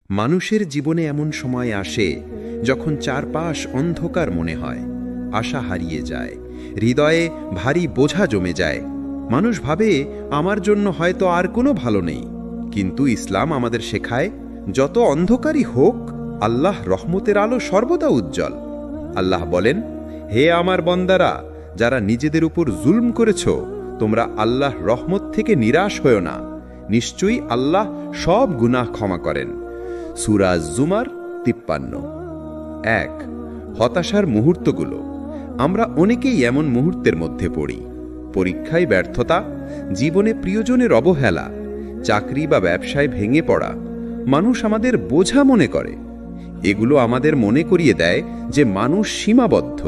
মানুষের জীবনে এমন সময় আসে যখন চারপাশ অন্ধকার মনে হয়, আশা হারিয়ে যায়, হৃদয়ে ভারী বোঝা জমে যায়। মানুষ ভাবে আমার জন্য হয়তো আর কোনো ভালো নেই, কিন্তু ইসলাম আমাদের শেখায় যত অন্ধকারই হোক, আল্লাহ রহমতের আলো সর্বদা উজ্জ্বল। আল্লাহ বলেন, হে আমার বন্দারা, যারা নিজেদের উপর জুলম করেছ, তোমরা আল্লাহ রহমত থেকে নিরাশ হও না। নিশ্চয়ই আল্লাহ সব গুনাহ ক্ষমা করেন। সূরা জুমার 53। 1। হতাশার মুহূর্তগুলো। আমরা অনেকেই এমন মুহূর্তের মধ্যে পড়ি। পরীক্ষায় ব্যর্থতা, জীবনে প্রিয়জনের অবহেলা, চাকরি বা ব্যবসায় ভেঙে পড়া। মানুষ আমাদের বোঝা মনে করে। এগুলো আমাদের মনে করিয়ে দেয় যে মানুষ সীমাবদ্ধ।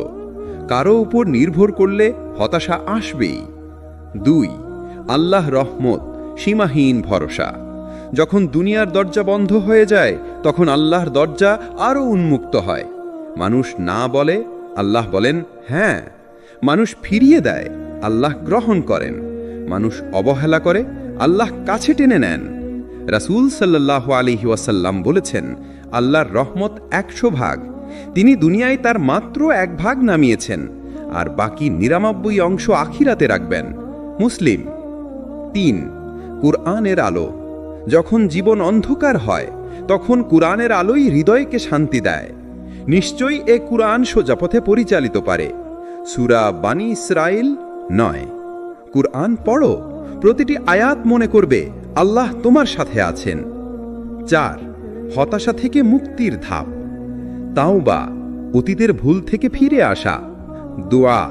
কারো উপর নির্ভর করলে হতাশা আসবেই। 2। আল্লাহ রহমত, সীমাহীন ভরসা। যখন দুনিয়ার দরজা বন্ধ হয়ে যায়, তখন আল্লাহর দরজা আরও উন্মুক্ত হয়। মানুষ না বলে, আল্লাহ বলেন হ্যাঁ। মানুষ ফিরিয়ে দেয়, আল্লাহ গ্রহণ করেন। মানুষ অবহেলা করে, আল্লাহ কাছে টেনে নেন। রাসূল সাল্লাল্লাহু আলাইহি ওয়াসাল্লাম বলেছেন, আল্লাহর রহমত 100 ভাগ। তিনি দুনিয়ায় তার মাত্র 1 ভাগ নামিয়েছেন, আর বাকি 99 অংশ আখিরাতে রাখবেন। মুসলিম। 3। কুরআনের আলো। যখন জীবন অন্ধকার হয়, তখন কুরআনের আলোই হৃদয়কে শান্তি দেয়। নিশ্চয়ই এ কুরআন সোজা পথে পরিচালিত করে। সূরা বানী ইসরাঈল 9। কুরআন পড়ো, প্রতিটি আয়াত মনে করবে আল্লাহ তোমার সাথে আছেন। 4। হতাশা থেকে মুক্তির ধাপ। তাওবা, অতীতের ভুল থেকে ফিরে আসা। দোয়া,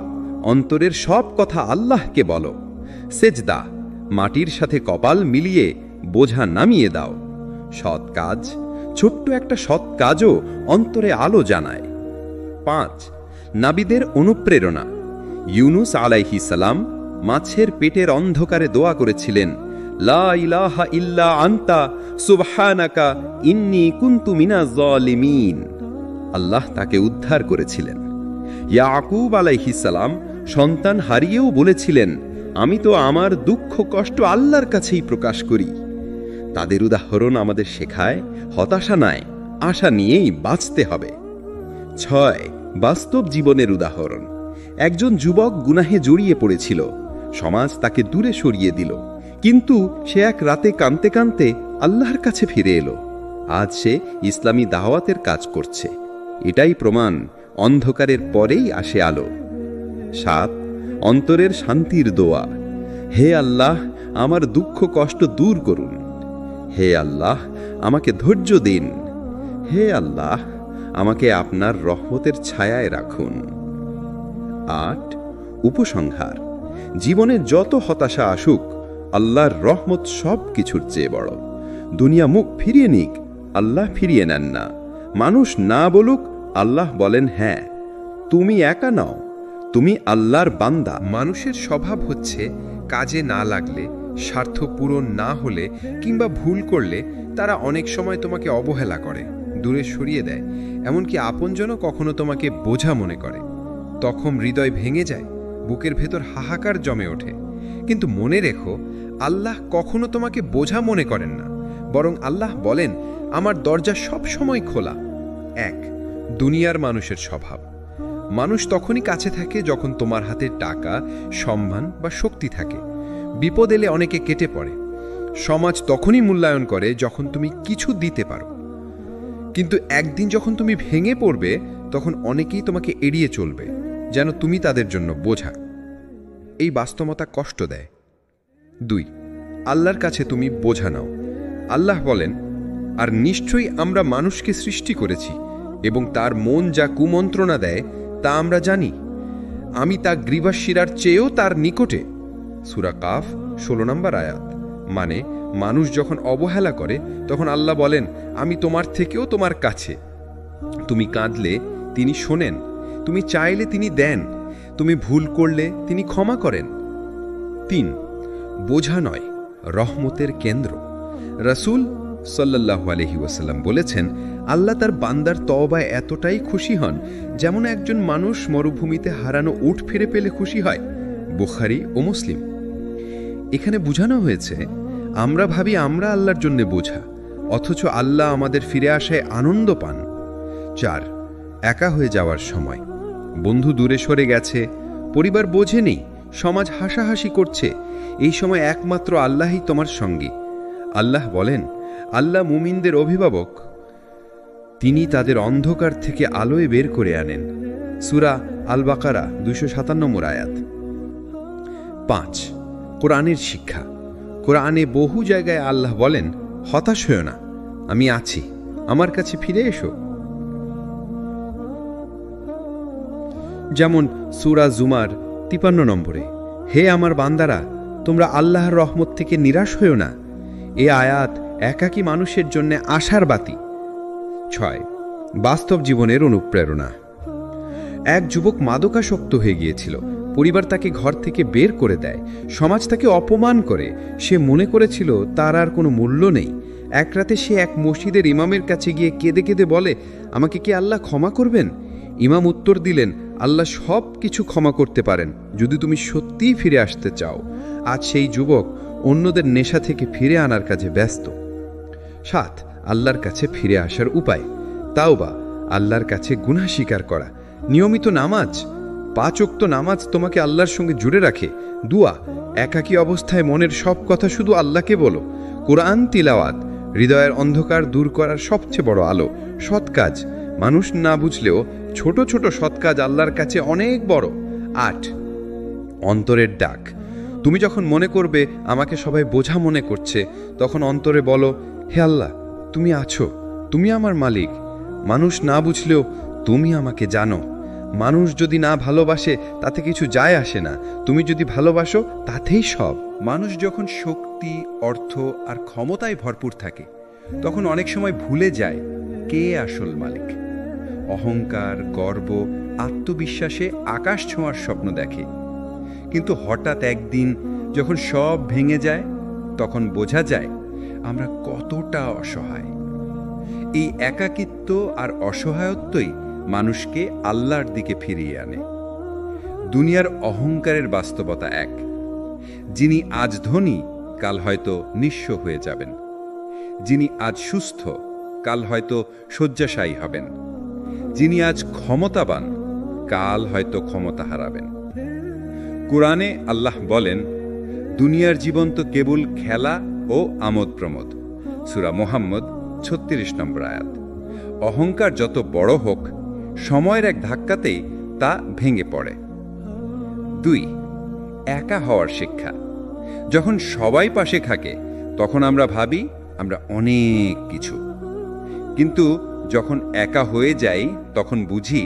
অন্তরের সব কথা আল্লাহকে বলো। সেজদা, মাটির সাথে কপাল মিলিয়ে বোঝা নামিয়ে দাও। সৎ কাজ, ছোট্ট একটা সৎ কাজও অন্তরে আলো জানায়। 5। নাবিদের অনুপ্রেরণা। ইউনুস আলাইহিস সালাম মাছের পেটের অন্ধকারে দোয়া করেছিলেন, লা ইলাহা ইল্লা আনতা সুবহানাকা ইন্নী কুনতু মিনাজ জালিমিন। আল্লাহ তাকে উদ্ধার করেছিলেন। ইয়াকুব আলাইহিস সালাম সন্তান হারিয়েও বলেছিলেন, আমি তো আমার দুঃখ কষ্ট আল্লাহর কাছেই প্রকাশ করি। তাদের উদাহরণ আমাদের শেখায়, হতাশা নয়, আশা নিয়েই বাঁচতে হবে। 6। বাস্তব জীবনের উদাহরণ। একজন যুবক গুনাহে জড়িয়ে পড়েছিল। সমাজ তাকে দূরে সরিয়ে দিল, কিন্তু সে এক রাতে কাঁদতে কাঁদতে আল্লাহর কাছে ফিরে এলো। আজ সে ইসলামী দাওয়াতের কাজ করছে। এটাই প্রমাণ, অন্ধকারের পরেই আসে আলো। 7। অন্তরের শান্তির দোয়া। হে আল্লাহ, আমার দুঃখ কষ্ট দূর করুন। হে আল্লাহ, আমাকে ধৈর্য দিন। হে আল্লাহ, আমাকে আপনার রহমতের ছায়ায় রাখুন। 8। উপসংহার। জীবনে যত হতাশা আসুক, আল্লাহর রহমত সব কিছুর চেয়ে বড়। দুনিয়া মুখ ফিরিয়ে নিক, আল্লাহ ফিরিয়ে নেন না। মানুষ না বলুক, আল্লাহ বলেন হ্যাঁ। তুমি একা নাও, তুমি আল্লাহর বান্দা। মানুষের স্বভাব হচ্ছে, কাজে না লাগলে, স্বার্থ পূরণ না হলে কিংবা ভুল করলে তারা অনেক সময় তোমাকে অবহেলা করে, দূরে সরিয়ে দেয়, এমনকি আপনজনও কখনো তোমাকে বোঝা মনে করে। তখন হৃদয় ভেঙে যায়, বুকের ভেতর হাহাকার জমে ওঠে। কিন্তু মনে রেখো, আল্লাহ কখনো তোমাকে বোঝা মনে করেন না, বরং আল্লাহ বলেন, আমার দরজা সব সময় খোলা। 1। দুনিয়ার মানুষের স্বভাব। মানুষ তখনই কাছে থাকে যখন তোমার হাতে টাকা, সম্মান বা শক্তি থাকে। বিপদ এলে অনেকে কেটে পড়ে। সমাজ তখনই মূল্যায়ন করে যখন তুমি কিছু দিতে পারো। কিন্তু একদিন যখন তুমি ভেঙে পড়বে, তখন অনেকেই তোমাকে এড়িয়ে চলবে, যেন তুমি তাদের জন্য বোঝা। এই বাস্তবতা কষ্ট দেয়। 2। আল্লাহর কাছে তুমি বোঝা নাও। আল্লাহ বলেন, আর নিশ্চয়ই আমরা মানুষকে সৃষ্টি করেছি এবং তার মন যা কুমন্ত্রণা দেয় তা আমরা জানি। আমি তা গ্রীবাশিরার চেয়েও তার নিকটে। সূরা কাফ 16 নম্বর আয়াত। মানে, মানুষ যখন অবহেলা করে, তখন আল্লাহ বলেন, আমি তোমার থেকেও তোমার কাছে। তুমি কাঁদলে তিনি শোনেন, তুমি চাইলে তিনি দেন, তুমি ভুল করলে তিনি ক্ষমা করেন। 3। বোঝা নয়, রহমতের কেন্দ্র। রাসূল সাল্লাল্লাহু আলাইহি ওয়াসাল্লাম বলেছেন, আল্লাহ তার বান্দার তওবায় এতটাই খুশি হন, যেমন একজন মানুষ মরুভূমিতে হারানো উট ফিরে পেলে খুশি হয়। বুখারী ও মুসলিম। এখানে বোঝানো হয়েছে, আমরা ভাবি আমরা আল্লাহর জন্য বোঝা, অথচ আল্লাহ আমাদের ফিরে আসায় আনন্দ পান। 4. একা হয়ে যাওয়ার সময়। বন্ধু দূরে সরে গেছে, পরিবার বোঝে নেই, সমাজ হাসাহাসি করছে। এই সময় একমাত্র আল্লাহই তোমার সঙ্গী। আল্লাহ বলেন, আল্লাহ মুমিনদের অভিভাবক, তিনি তাদের অন্ধকার থেকে আলোয় বের করে আনেন। সূরা আল বাকারা 257 আয়াত। 5. কোরআনের শিক্ষা। কোরআনে বহু জায়গায় আল্লাহ বলেন, হতাশ হয়ো না, আমি আছি, আমার কাছে ফিরে এসো। যেমন সূরা জুমার 53 নম্বরে, হে আমার বান্দারা, তোমরা আল্লাহর রহমত থেকে নিরাশ হয়ো না। এ আয়াত একাকী মানুষের জন্য আশার বাতি। 6. বাস্তব জীবনের অনুপ্রেরণা। এক যুবক মাদকাসক্ত হয়ে গিয়েছিল। পরিবার তাকে ঘর থেকে বের করে দেয়, সমাজ তাকে অপমান করে। সে মনে করেছিল তার আর কোনো মূল্য নেই। এক রাতে সে এক মসজিদের ইমামের কাছে গিয়ে কেঁদে কেঁদে বলে, আমাকে কি আল্লাহ ক্ষমা করবেন? ইমাম উত্তর দিলেন, আল্লাহ সব কিছু ক্ষমা করতে পারেন যদি তুমি সত্যিই ফিরে আসতে চাও। আজ সেই যুবক অন্যদের নেশা থেকে ফিরে আনার কাজে ব্যস্ত। 7. আল্লাহর কাছে ফিরে আসার উপায়। তাওবা, আল্লাহর কাছে গুনাহ স্বীকার করা। নিয়মিত নামাজ, 5 ওয়াক্ত নামাজ তোমাকে আল্লাহর সঙ্গে জুড়ে রাখে। দুয়া, একাকী অবস্থায় মনের সব কথা শুধু আল্লাহকে বলো। কোরআন তিলাওয়াত, হৃদয়ের অন্ধকার দূর করার সবচেয়ে বড় আলো। সৎ কাজ, মানুষ না বুঝলেও ছোট ছোট সৎ কাজ আল্লাহর কাছে অনেক বড়। 8. অন্তরের ডাক। তুমি যখন মনে করবে আমাকে সবাই বোঝা মনে করছে, তখন অন্তরে বলো, হে আল্লাহ, তুমি আছো, তুমি আমার মালিক। মানুষ না বুঝলেও তুমি আমাকে জানো। মানুষ যদি না ভালোবাসে তাতে কিছু যায় আসে না, তুমি যদি ভালোবাসো তাতেই সব। মানুষ যখন শক্তি, অর্থ আর ক্ষমতায় ভরপুর থাকে, তখন অনেক সময় ভুলে যায় কে আসল মালিক। অহংকার, গর্ব, আত্মবিশ্বাসে আকাশ ছোঁয়ার স্বপ্ন দেখে। কিন্তু হঠাৎ একদিন যখন সব ভেঙে যায়, তখন বোঝা যায় আমরা কতটা অসহায়। এই একাকিত্ব আর অসহায়ত্বই মানুষকে আল্লাহর দিকে ফিরিয়ে আনে। দুনিয়ার অহংকারের বাস্তবতা এক, যিনি আজ ধনী কাল হয়তো নিঃস্ব হয়ে যাবেন। যিনি আজ সুস্থ কাল হয়তো শয্যাশায়ী হবেন। যিনি আজ ক্ষমতাবান কাল হয়তো ক্ষমতা হারাবেন। কোরআনে আল্লাহ বলেন, দুনিয়ার জীবন তো কেবল খেলা ও আমোদ প্রমোদ। সূরা মুহাম্মদ 36 নম্বর আয়াত। অহংকার যত বড় হোক, সময়ের এক ধাক্কাতেই তা ভেঙে পড়ে। 2. একা হওয়ার শিক্ষা। যখন সবাই পাশে থাকে তখন আমরা ভাবি আমরা অনেক কিছু, কিন্তু যখন একা হয়ে যাই তখন বুঝি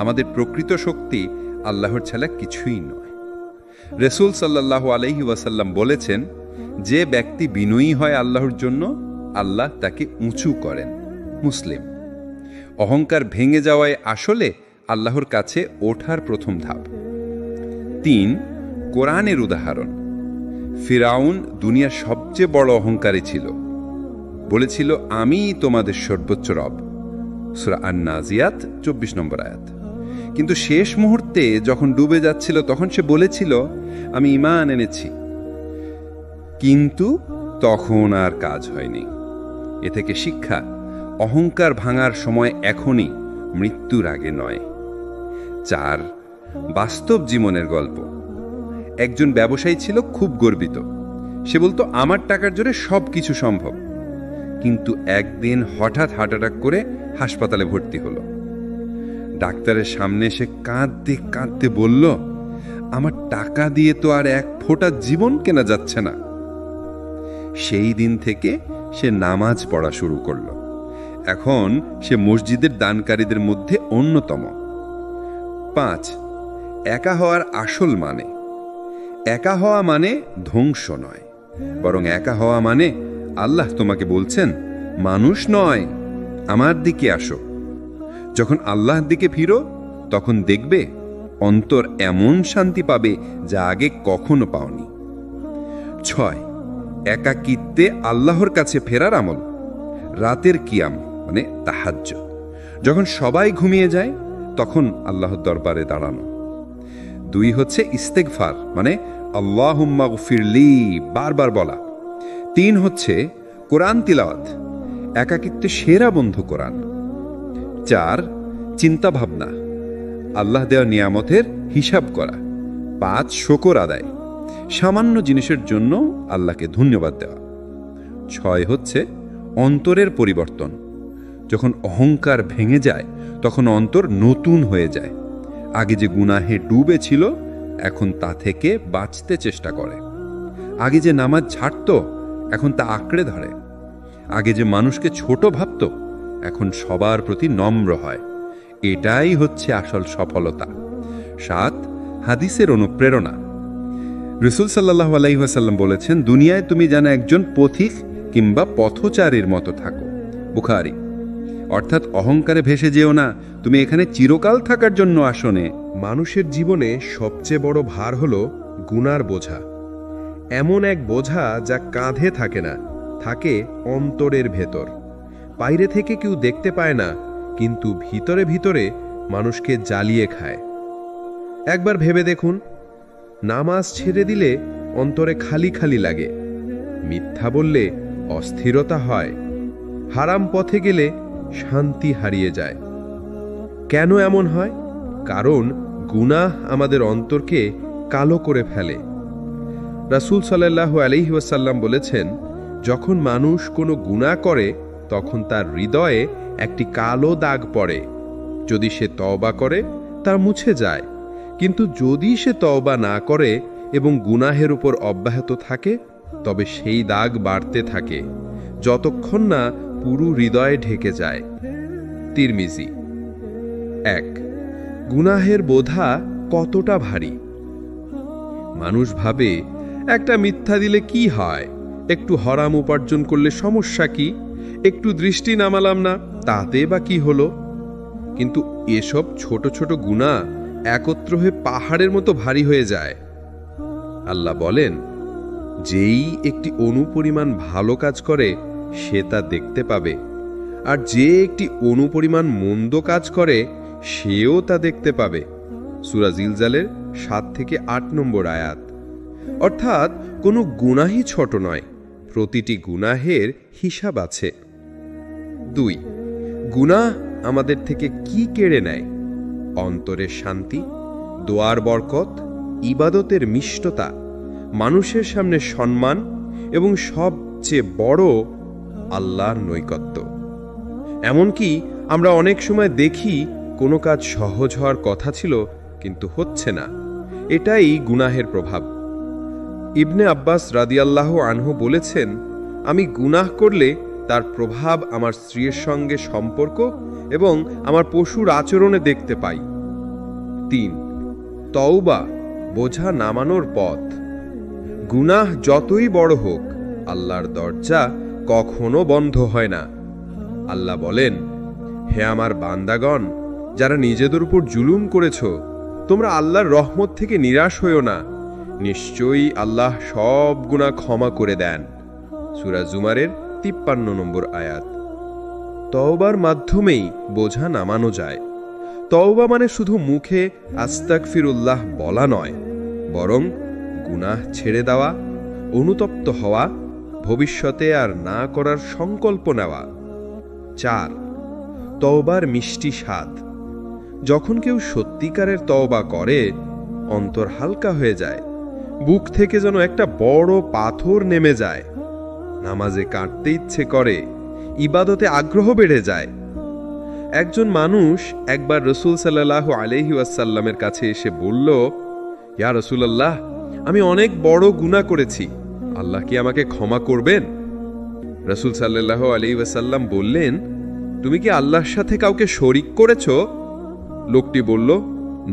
আমাদের প্রকৃত শক্তি আল্লাহর ছাড়া কিছুই নয়। রাসূল সাল্লাল্লাহু আলাইহি ওয়াসাল্লাম বলেছেন, যে ব্যক্তি বিনয়ী হয় আল্লাহর জন্য, আল্লাহ তাকে উঁচু করেন। মুসলিম। অহংকার ভেঙে যাওয়ায় আসলে আল্লাহর কাছে ওঠার প্রথম ধাপ। 3. কোরআনের উদাহরণ। ফিরাউন দুনিয়ার সবচেয়ে বড় অহংকারী ছিল, বলেছিল আমিই তোমাদের সর্বোচ্চ রব। সূরা আন-নাজিয়াত 24 নম্বর আয়াত। কিন্তু শেষ মুহূর্তে যখন ডুবে যাচ্ছিল তখন সে বলেছিল আমি ঈমান এনেছি, কিন্তু তখন আর কাজ হয়নি। এ থেকে শিক্ষা, অহংকার ভাঙার সময় এখনই, মৃত্যুর আগে নয়। 4. বাস্তব জীবনের গল্প। একজন ব্যবসায়ী ছিল খুব গর্বিত। সে বলতো আমার টাকার জোরে সব কিছু সম্ভব। কিন্তু একদিন হঠাৎ হার্ট অ্যাটাক করে হাসপাতালে ভর্তি হলো। ডাক্তারের সামনে এসে কাঁদতে কাঁদতে বলল, আমার টাকা দিয়ে তো আর এক ফোঁটা জীবন কেনা যাচ্ছে না। সেই দিন থেকে সে নামাজ পড়া শুরু করল। এখন সে মসজিদের দানকারীদের মধ্যে অন্যতম। 5. একা হওয়ার আসল মানে। একা হওয়া মানে ধ্বংস নয়, বরং একা হওয়া মানে আল্লাহ তোমাকে বলছেন, মানুষ নয়, আমার দিকে আসো। যখন আল্লাহর দিকে ফিরো তখন দেখবে অন্তর এমন শান্তি পাবে যা আগে কখনো পাওনি। 6. একাকিত্বে আল্লাহর কাছে ফেরার আমল। রাতের কিয়াম মানে তাহাজ্জুদ। যখন সবাই ঘুমিয়ে যায় তখন আল্লাহর দরবারে দাঁড়ানো। 2 হচ্ছে ইস্তেগফার মানে আল্লাহুম্মা গফিরলি, বারবার বলা। 3 হচ্ছে কোরআন তিলাওয়াত, একাকিত্বে সেরা বন্ধু কোরআন। 4 চিন্তা ভাবনা, আল্লাহ দেওয়া নিয়ামতের হিসাব করা। 5 শুকর আদায়, সামান্য জিনিসের জন্য আল্লাহকে ধন্যবাদ দেওয়া। 6 হচ্ছে অন্তরের পরিবর্তন, যখন অহংকার ভেঙে যায় তখন অন্তর নতুন হয়ে যায়। আগে যে গুনাহে ডুবে ছিল এখন তা থেকে বাঁচতে চেষ্টা করে। আগে যে নামাজ ছাড়ত এখন তা আঁকড়ে ধরে। আগে যে মানুষকে ছোট ভাবত এখন সবার প্রতি নম্র হয়। এটাই হচ্ছে আসল সফলতা। 7 হাদিসের অনুপ্রেরণা, রাসূল সাল্লাল্লাহু আলাইহি ওয়াসাল্লাম বলেছেন, দুনিয়ায় তুমি যেন একজন পথিক কিংবা পথচারীর মতো থাকো। বুখারী। অর্থাৎ অহংকারে ভেসে যেও না, তুমি এখানে চিরকাল থাকার জন্য আসনে। মানুষের জীবনে সবচেয়ে বড় ভার হল গুনার বোঝা। এমন এক বোঝা যা কাঁধে থাকে না, থাকে অন্তরের ভেতর। বাইরে থেকে কেউ দেখতে পায় না, কিন্তু ভিতরে ভিতরে মানুষকে জ্বালিয়ে খায়। একবার ভেবে দেখুন, নামাজ ছেড়ে দিলে অন্তরে খালি খালি লাগে, মিথ্যা বললে অস্থিরতা হয়, হারাম পথে গেলে শান্তি হারিয়ে যায়। কেন এমন হয়? কারণ গুনাহ আমাদের অন্তরকে কালো করে ফেলে। রাসূল সাল্লাল্লাহু আলাইহি ওয়াসাল্লাম বলেছেন, যখন মানুষ কোনো গুনাহ করে তখন তার হৃদয়ে একটি কালো দাগ পড়ে। যদি সে তওবা করে তা মুছে যায়, কিন্তু যদি সে তওবা না করে এবং গুনাহের উপর অব্যাহত থাকে তবে সেই দাগ বাড়তে থাকে যতক্ষণ না পুরো হৃদয়ে ঢেকে যায়। তিরমিজি। 1 গুনাহের বোঝা কতটা ভারী। মানুষ ভাবে, একটা মিথ্যা দিলে কি হয়, একটু হারাম উপার্জন করলে সমস্যা কি, একটু দৃষ্টি নামালাম না তাতে বা কি হলো। কিন্তু এসব ছোট ছোট গুনাহ একত্র হয়ে পাহাড়ের মতো ভারী হয়ে যায়। আল্লাহ বলেন, যেই একটি অনুপরিমাণ ভালো কাজ করে সে তা দেখতে পাবে, আর যে একটি অনুপরিমাণ মন্দ কাজ করে সেও তা দেখতে পাবে। সূরা জিলজালের 7 থেকে 8 নম্বর আয়াত। অর্থাৎ কোনো গুনাহই ছোট নয়, প্রতিটি গুনাহের হিসাব আছে। 2 গুনাহ আমাদের থেকে কি কেড়ে নেয়? অন্তরের শান্তি, দোয়ার বরকত, ইবাদতের মিষ্টতা, মানুষের সামনে সম্মান এবং সবচেয়ে বড় আল্লাহর নৈকট্য। এমনকি আমরা অনেক সময় দেখি কোনো কাজ সহজ হওয়ার কথা ছিল কিন্তু হচ্ছে না। এটাই গুনাহের প্রভাব। ইবনে আব্বাস রাদিয়াল্লাহু আনহু বলেছেন, আমি গুনাহ করলে তার প্রভাব আমার স্ত্রীর সঙ্গে সম্পর্ক এবং আমার পশুর আচরণে দেখতে পাই। 3 তওবা বোঝা নামানোর পথ। গুনাহ যতই বড় হোক আল্লাহর দরজা কখনো বন্ধ হয় না। আল্লাহ বলেন, হে আমার বান্দাগণ, যারা নিজেদের উপর জুলুম করেছ, তোমরা আল্লাহর রহমত থেকে নিরাশ হইও না, নিশ্চয়ই আল্লাহ সব গুনাহ ক্ষমা করে দেন। সূরা জুমারের 53 নম্বর আয়াত। তওবার মাধ্যমেই বোঝা নামানো যায়। তওবা মানে শুধু মুখে আস্তাগফিরুল্লাহ বলা নয়, বরং গুনাহ ছেড়ে দেওয়া, অনুতপ্ত হওয়া, ভবিষ্যতে আর না করার সংকল্প নেওয়া। 4 তওবার মিষ্টি স্বাদ। যখন কেউ সত্যিকারের তওবা করে অন্তর হালকা হয়ে যায়, বুক থেকে যেন একটা বড় পাথর নেমে যায়। নামাজে কাটতে ইচ্ছে করে, ইবাদতে আগ্রহ বেড়ে যায়। একজন মানুষ একবার রাসূল সাল্লাল্লাহু আলাইহি ওয়াসাল্লামের কাছে এসে বলল, ইয়া রাসূলুল্লাহ, আমি অনেক বড় গুনাহ করেছি, আল্লাহ কি আমাকে ক্ষমা করবেন? রাসূল সাল্লাল্লাহু আলাইহি ওয়াসাল্লাম বললেন, তুমি কি আল্লাহর সাথে কাউকে শরীক করেছ? লোকটি বলল,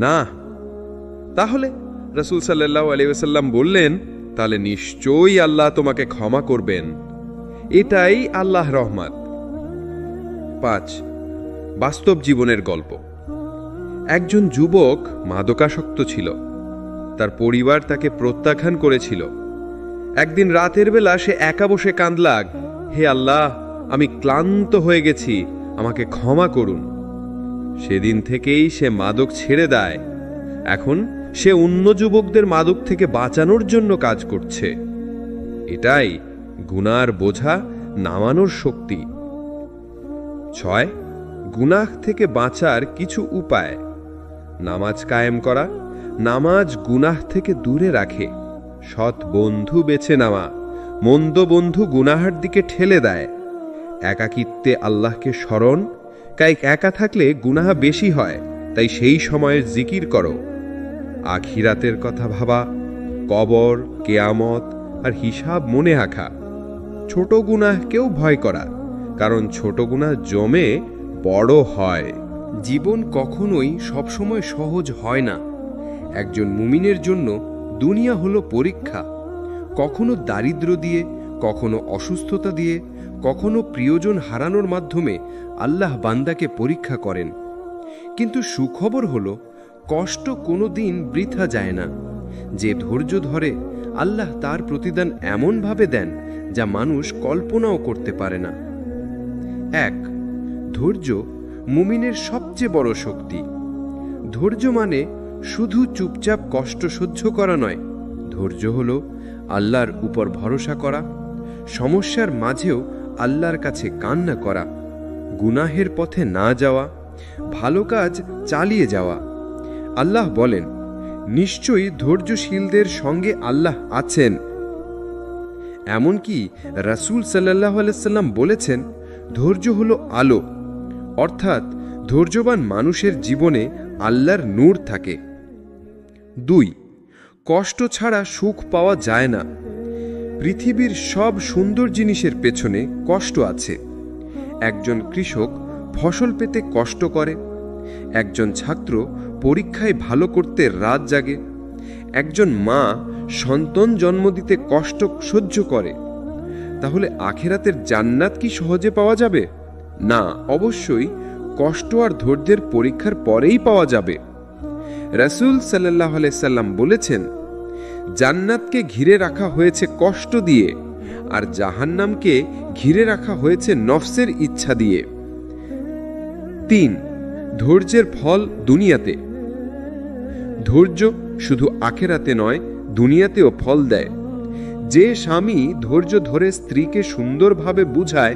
না। তাহলে রাসূল সাল্লাল্লাহু আলাইহি ওয়াসাল্লাম বললেন, তাহলে নিশ্চয়ই আল্লাহ তোমাকে ক্ষমা করবেন। এটাই আল্লাহর রহমত। 5 বাস্তব জীবনের গল্প। একজন যুবক মাদকাসক্ত ছিল। তার পরিবার তাকে প্রত্যাখ্যান করেছিল। একদিন রাতের বেলা সে একা বসে কাঁদল, হে আল্লাহ, আমি ক্লান্ত হয়ে গেছি, আমাকে ক্ষমা করুন। সেদিন থেকেই সে মাদক ছেড়ে দেয়। এখন সে অন্য যুবকদের মাদক থেকে বাঁচানোর জন্য কাজ করছে। এটাই গুনার বোঝা নামানোর শক্তি। 6 গুনাহ থেকে বাঁচার কিছু উপায়। নামাজ কায়েম করা। নামাজ গুনাহ থেকে দূরে রাখে। সৎ বন্ধু বেছে নেওয়া। মন্দ বন্ধু গুনাহের দিকে ঠেলে দেয়। একাকিত্বে আল্লাহকে স্মরণ। একা থাকলে গুনাহ বেশি হয়, তাই সেই সময়ের জিকির করো। আখিরাতের কথা ভাবা। কবর, কেয়ামত আর হিসাব মনে রাখা। ছোট গুনাহকেও ভয় করা, কারণ ছোট গুনাহ জমে বড় হয়। জীবন কখনোই সবসময় সহজ হয় না। একজন মুমিনের জন্য দুনিয়া হলো পরীক্ষা। কখনো দারিদ্র দিয়ে, কখনো অসুস্থতা দিয়ে, কখনো প্রিয়জন হারানোর মাধ্যমে আল্লাহ বান্দাকে পরীক্ষা করেন। কিন্তু সুখবর হলো, কষ্ট কোনো দিন বৃথা যায় না। যে ধৈর্য ধরে, আল্লাহ তার প্রতিদান এমনভাবে দেন যা মানুষ কল্পনাও করতে পারে না। 1. ধৈর্য মুমিনের সবচেয়ে বড় শক্তি। ধৈর্য মানে শুধু চুপচাপ কষ্ট সহ্য করা নয়। ধৈর্য হলো আল্লাহর উপর ভরসা করা, সমস্যার মাঝেও আল্লাহর কাছে কান্না করা, গুনাহের পথে না যাওয়া, ভালো কাজ চালিয়ে যাওয়া। আল্লাহ বলেন, নিশ্চয়ই ধৈর্যশীলদের সঙ্গে আল্লাহ আছেন। এমনকি রাসূল সাল্লাল্লাহু আলাইহি সাল্লাম বলেছেন, ধৈর্য হলো আলো, অর্থাৎ ধৈর্যবান মানুষের জীবনে আল্লাহর নূর থাকে। 2. কষ্ট ছাড়া সুখ পাওয়া যায় না। পৃথিবীর সব সুন্দর জিনিসের পেছনে কষ্ট আছে। একজন কৃষক ফসল পেতে কষ্ট করে। একজন ছাত্র পরীক্ষায় ভালো করতে রাত জাগে। একজন মা সন্তান জন্ম দিতে কষ্ট সহ্য করে। তাহলে আখিরাতের জান্নাত কি সহজে পাওয়া যাবে? না, অবশ্যই কষ্ট আর ধৈর্যের পরীক্ষার পরেই পাওয়া যাবে। রাসূল সাল্লাল্লাহু আলাইহি সাল্লাম বলেছেন, জান্নাতকে ঘিরে রাখা হয়েছে কষ্ট দিয়ে, আর জাহান্নামকে ঘিরে রাখা হয়েছে নফসের ইচ্ছা দিয়ে। 3. ধৈর্যের ফল দুনিয়াতে। ধৈর্য শুধু আখিরাতে নয়, দুনিয়াতেও ফল দেয়। যে স্বামী ধৈর্য ধরে স্ত্রীকে সুন্দরভাবে বুঝায়,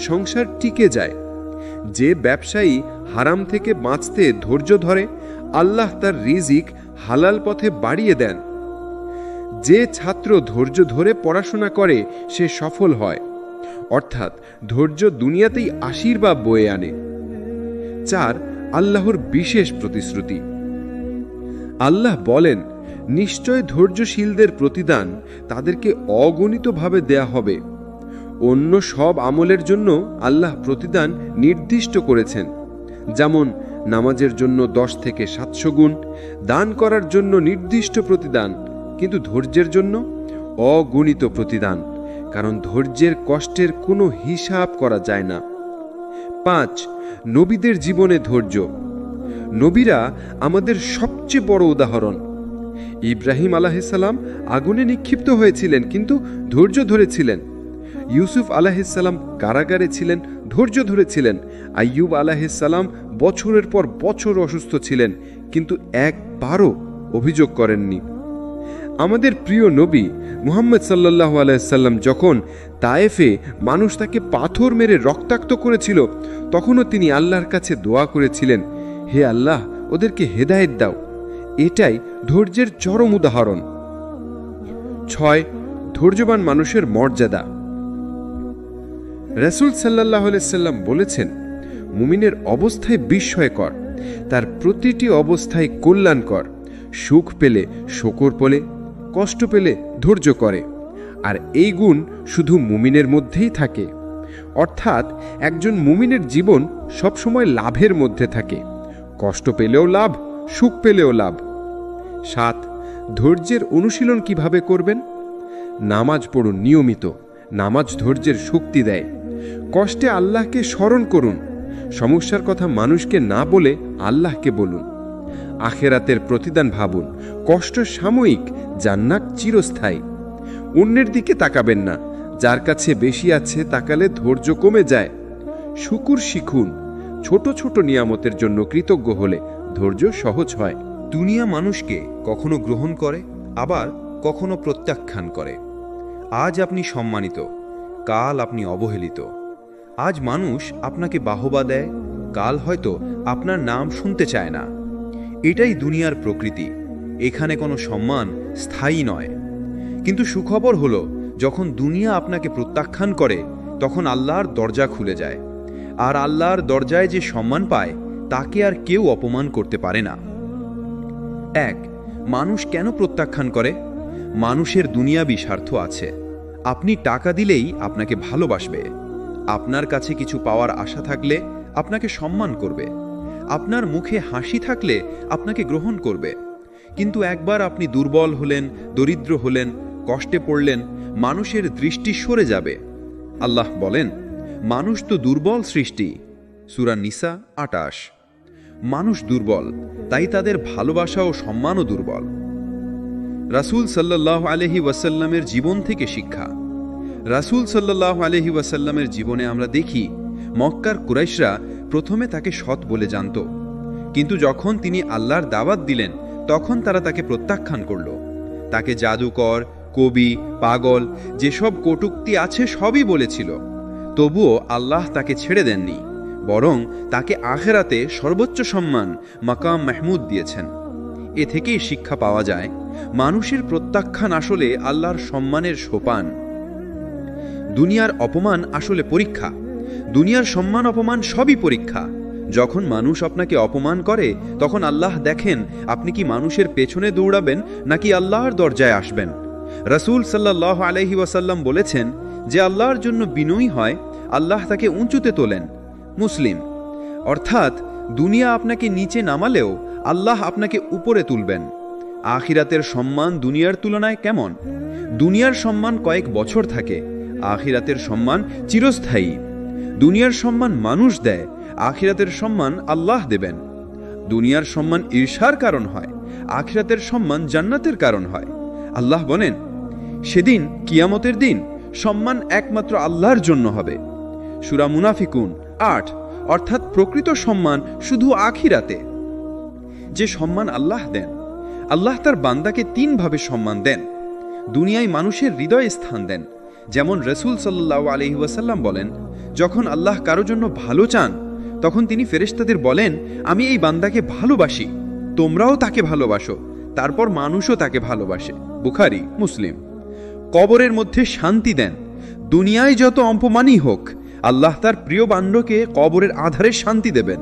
সংসার টিকে যায়। যে ব্যবসায়ী হারাম থেকে বাঁচতে ধৈর্য ধরে, আল্লাহ তার রিজিক হালাল পথে বাড়িয়ে দেন। যে ছাত্র ধৈর্য ধরে পড়াশোনা করে, সে সফল হয়। অর্থাৎ ধৈর্য দুনিয়াতেই আশীর্বাদ বয়ে আনে। 4. আল্লাহর বিশেষ প্রতিশ্রুতি। আল্লাহ বলেন, নিশ্চয় ধৈর্যশীলদের প্রতিদান তাদেরকে অগণিতভাবে দেয়া হবে। অন্য সব আমলের জন্য আল্লাহ প্রতিদান নির্দিষ্ট করেছেন, যেমন নামাজের জন্য 10 থেকে 700 গুণ, দান করার জন্য নির্দিষ্ট প্রতিদান, কিন্তু ধৈর্যের জন্য অগণিত প্রতিদান, কারণ ধৈর্যের কষ্টের কোনো হিসাব করা যায় না। 5. নবীদের জীবনে ধৈর্য। নবীরা আমাদের সবচেয়ে বড় উদাহরণ। ইব্রাহিম আলাইহিস সালাম আগুনে নিক্ষিপ্ত হয়েছিলেন, কিন্তু ধৈর্য ধরেছিলেন। ইউসুফ আলাইহিস সালাম কারাগারে ছিলেন, ধৈর্য ধরেছিলেন। আইয়ুব আলাইহিস সালাম বছরের পর বছর অসুস্থ ছিলেন, কিন্তু একবারও অভিযোগ করেননি। আমাদের প্রিয় নবী মুহাম্মদ সাল্লাল্লাহু আলাইহি সাল্লাম যখন তায়েফে মানুষ তাকে পাথর মেরে রক্তাক্ত করেছিল, তখনও তিনি আল্লাহর কাছে দোয়া করেছিলেন, হে আল্লাহ, ওদেরকে হেদায়েত দাও। এটাই ধৈর্যের চরম উদাহরণ। 6. ধৈর্যবান মানুষের মর্যাদা। রাসূল সাল্লাল্লাহু আলাইহি সাল্লাম বলেছেন, মুমিনের অবস্থায় বিস্ময়কর, তার প্রতিটি অবস্থায় কল্যাণকর। সুখ পেলে শকর বলে, কষ্ট পেলে ধৈর্য করে। আর এই গুণ শুধু মুমিনের মধ্যেই থাকে। অর্থাৎ একজন মুমিনের জীবন সবসময় লাভের মধ্যে থাকে। কষ্ট পেলেও লাভ, সুখ পেলেও লাভ। 7. ধৈর্যের অনুশীলন কিভাবে করবেন? নামাজ পড়ুন নিয়মিত। নামাজ ধৈর্যের শক্তি দেয়। কষ্টে আল্লাহকে স্মরণ করুন। সমস্যার কথা মানুষকে না বলে আল্লাহকে বলুন। আখিরাতের প্রতিদান ভাবুন। কষ্ট সাময়িক, জান্নাত চিরস্থায়ী। অন্যের দিকে তাকাবেন না। যার কাছে বেশি আছে তাকালে ধৈর্য কমে যায়। শুকর শিখুন। ছোট ছোট নিয়ামতের জন্য কৃতজ্ঞ হলে ধৈর্য সহজ হয়। দুনিয়া মানুষকে কখনো গ্রহণ করে, আবার কখনো প্রত্যাখ্যান করে। আজ আপনি সম্মানিত, কাল আপনি অবহেলিত। আজ মানুষ আপনাকে বাহবা দেয়, কাল হয়তো আপনার নাম শুনতে চায় না। এটাই দুনিয়ার প্রকৃতি। এখানে কোনো সম্মান স্থায়ী নয়। কিন্তু সুখবর হলো, যখন দুনিয়া আপনাকে প্রত্যাখ্যান করে তখন আল্লাহর দরজা খুলে যায়। আর আল্লাহর দরজায় যে সম্মান পায় তাকে আর কেউ অপমান করতে পারে না। এক, মানুষ কেন প্রত্যাখ্যান করে? মানুষের দুনিয়াবি স্বার্থ আছে। আপনি টাকা দিলেই আপনাকে ভালোবাসবে, আপনার কাছে কিছু পাওয়ার আশা থাকলে আপনাকে সম্মান করবে, আপনার মুখে হাসি থাকলে আপনাকে গ্রহণ করবে। কিন্তু একবার আপনি দুর্বল হলেন, দরিদ্র হলেন, কষ্টে পড়লেন, মানুষের দৃষ্টি সরে যাবে। আল্লাহ বলেন, মানুষ তো দুর্বল সৃষ্টি। সূরা নিসা ২৮। মানুষ দুর্বল, তাই তাদের ভালোবাসা ও সম্মানও দুর্বল। রাসূল সাল্লাল্লাহু আলাইহি ওয়াসাল্লামের জীবন থেকে শিক্ষা। রাসূল সাল্লাল্লাহু আলাইহি ওয়াসাল্লামের জীবনে আমরা দেখি, মক্কার কুরাইশরা প্রথমে তাকে সৎ বলে জানত, কিন্তু যখন তিনি আল্লাহর দাওয়াত দিলেন তখন তারা তাকে প্রত্যাখ্যান করল। তাকে জাদুকর, কবি, পাগল, যেসব কটূক্তি আছে সবই বলেছিল। তবুও আল্লাহ তাকে ছেড়ে দেননি, বরং তাকে আখিরাতে সর্বোচ্চ সম্মান মাকাম মাহমুদ দিয়েছেন। এ থেকেই শিক্ষা পাওয়া যায়, মানুষের প্রত্যাখ্যান আসলে আল্লাহর সম্মানের সোপান। দুনিয়ার অপমান আসলে পরীক্ষা। দুনিয়ার সম্মান অপমান সবই পরীক্ষা। যখন মানুষ আপনাকে অপমান করে তখন আল্লাহ দেখেন আপনি কি মানুষের পেছনে দৌড়াবেন নাকি আল্লাহর দরজায় আসবেন। রাসূল সাল্লাল্লাহু আলাইহি ওয়াসাল্লাম বলেছেন, যে আল্লাহর জন্য বিনয়ী হয় আল্লাহ তাকে উঁচুতে তোলেন। মুসলিম। অর্থাৎ দুনিয়া আপনাকে নিচে নামালেও আল্লাহ আপনাকে উপরে তুলবেন। আখিরাতের সম্মান দুনিয়ার তুলনায় কেমন? দুনিয়ার সম্মান কয়েক বছর থাকে, আখিরাতের সম্মান চিরস্থায়ী। দুনিয়ার সম্মান মানুষ দেয়, আখিরাতের সম্মান আল্লাহ দেবেন। দুনিয়ার সম্মান ঈর্ষার কারণ হয়, আখিরাতের সম্মান জান্নাতের কারণ হয়। আল্লাহ বলেন, সেদিন কিয়ামতের দিন সম্মান একমাত্র আল্লাহর জন্য হবে। সূরা মুনাফিকুন ৮। অর্থাৎ প্রকৃত সম্মান শুধু আখিরাতে। যে সম্মান আল্লাহ দেন, আল্লাহ তার বান্দাকে ৩ ভাবে সম্মান দেন। দুনিয়ায় মানুষের হৃদয়ে স্থান দেন। যেমন রাসূল সাল্লাল্লাহু আলাইহি ওয়াসাল্লাম বলেন, যখন আল্লাহ কারো জন্য ভালো চান তখন তিনি ফেরেশতাদের বলেন, আমি এই বান্দাকে ভালোবাসি, তোমরাও তাকে ভালোবাসো। তারপর মানুষও তাকে ভালোবাসে। বুখারী, মুসলিম। কবরের মধ্যে শান্তি দেন। দুনিয়ায় যত অপমানই হোক, আল্লাহ তার প্রিয় বান্দাকে কবরের আধারে শান্তি দেবেন।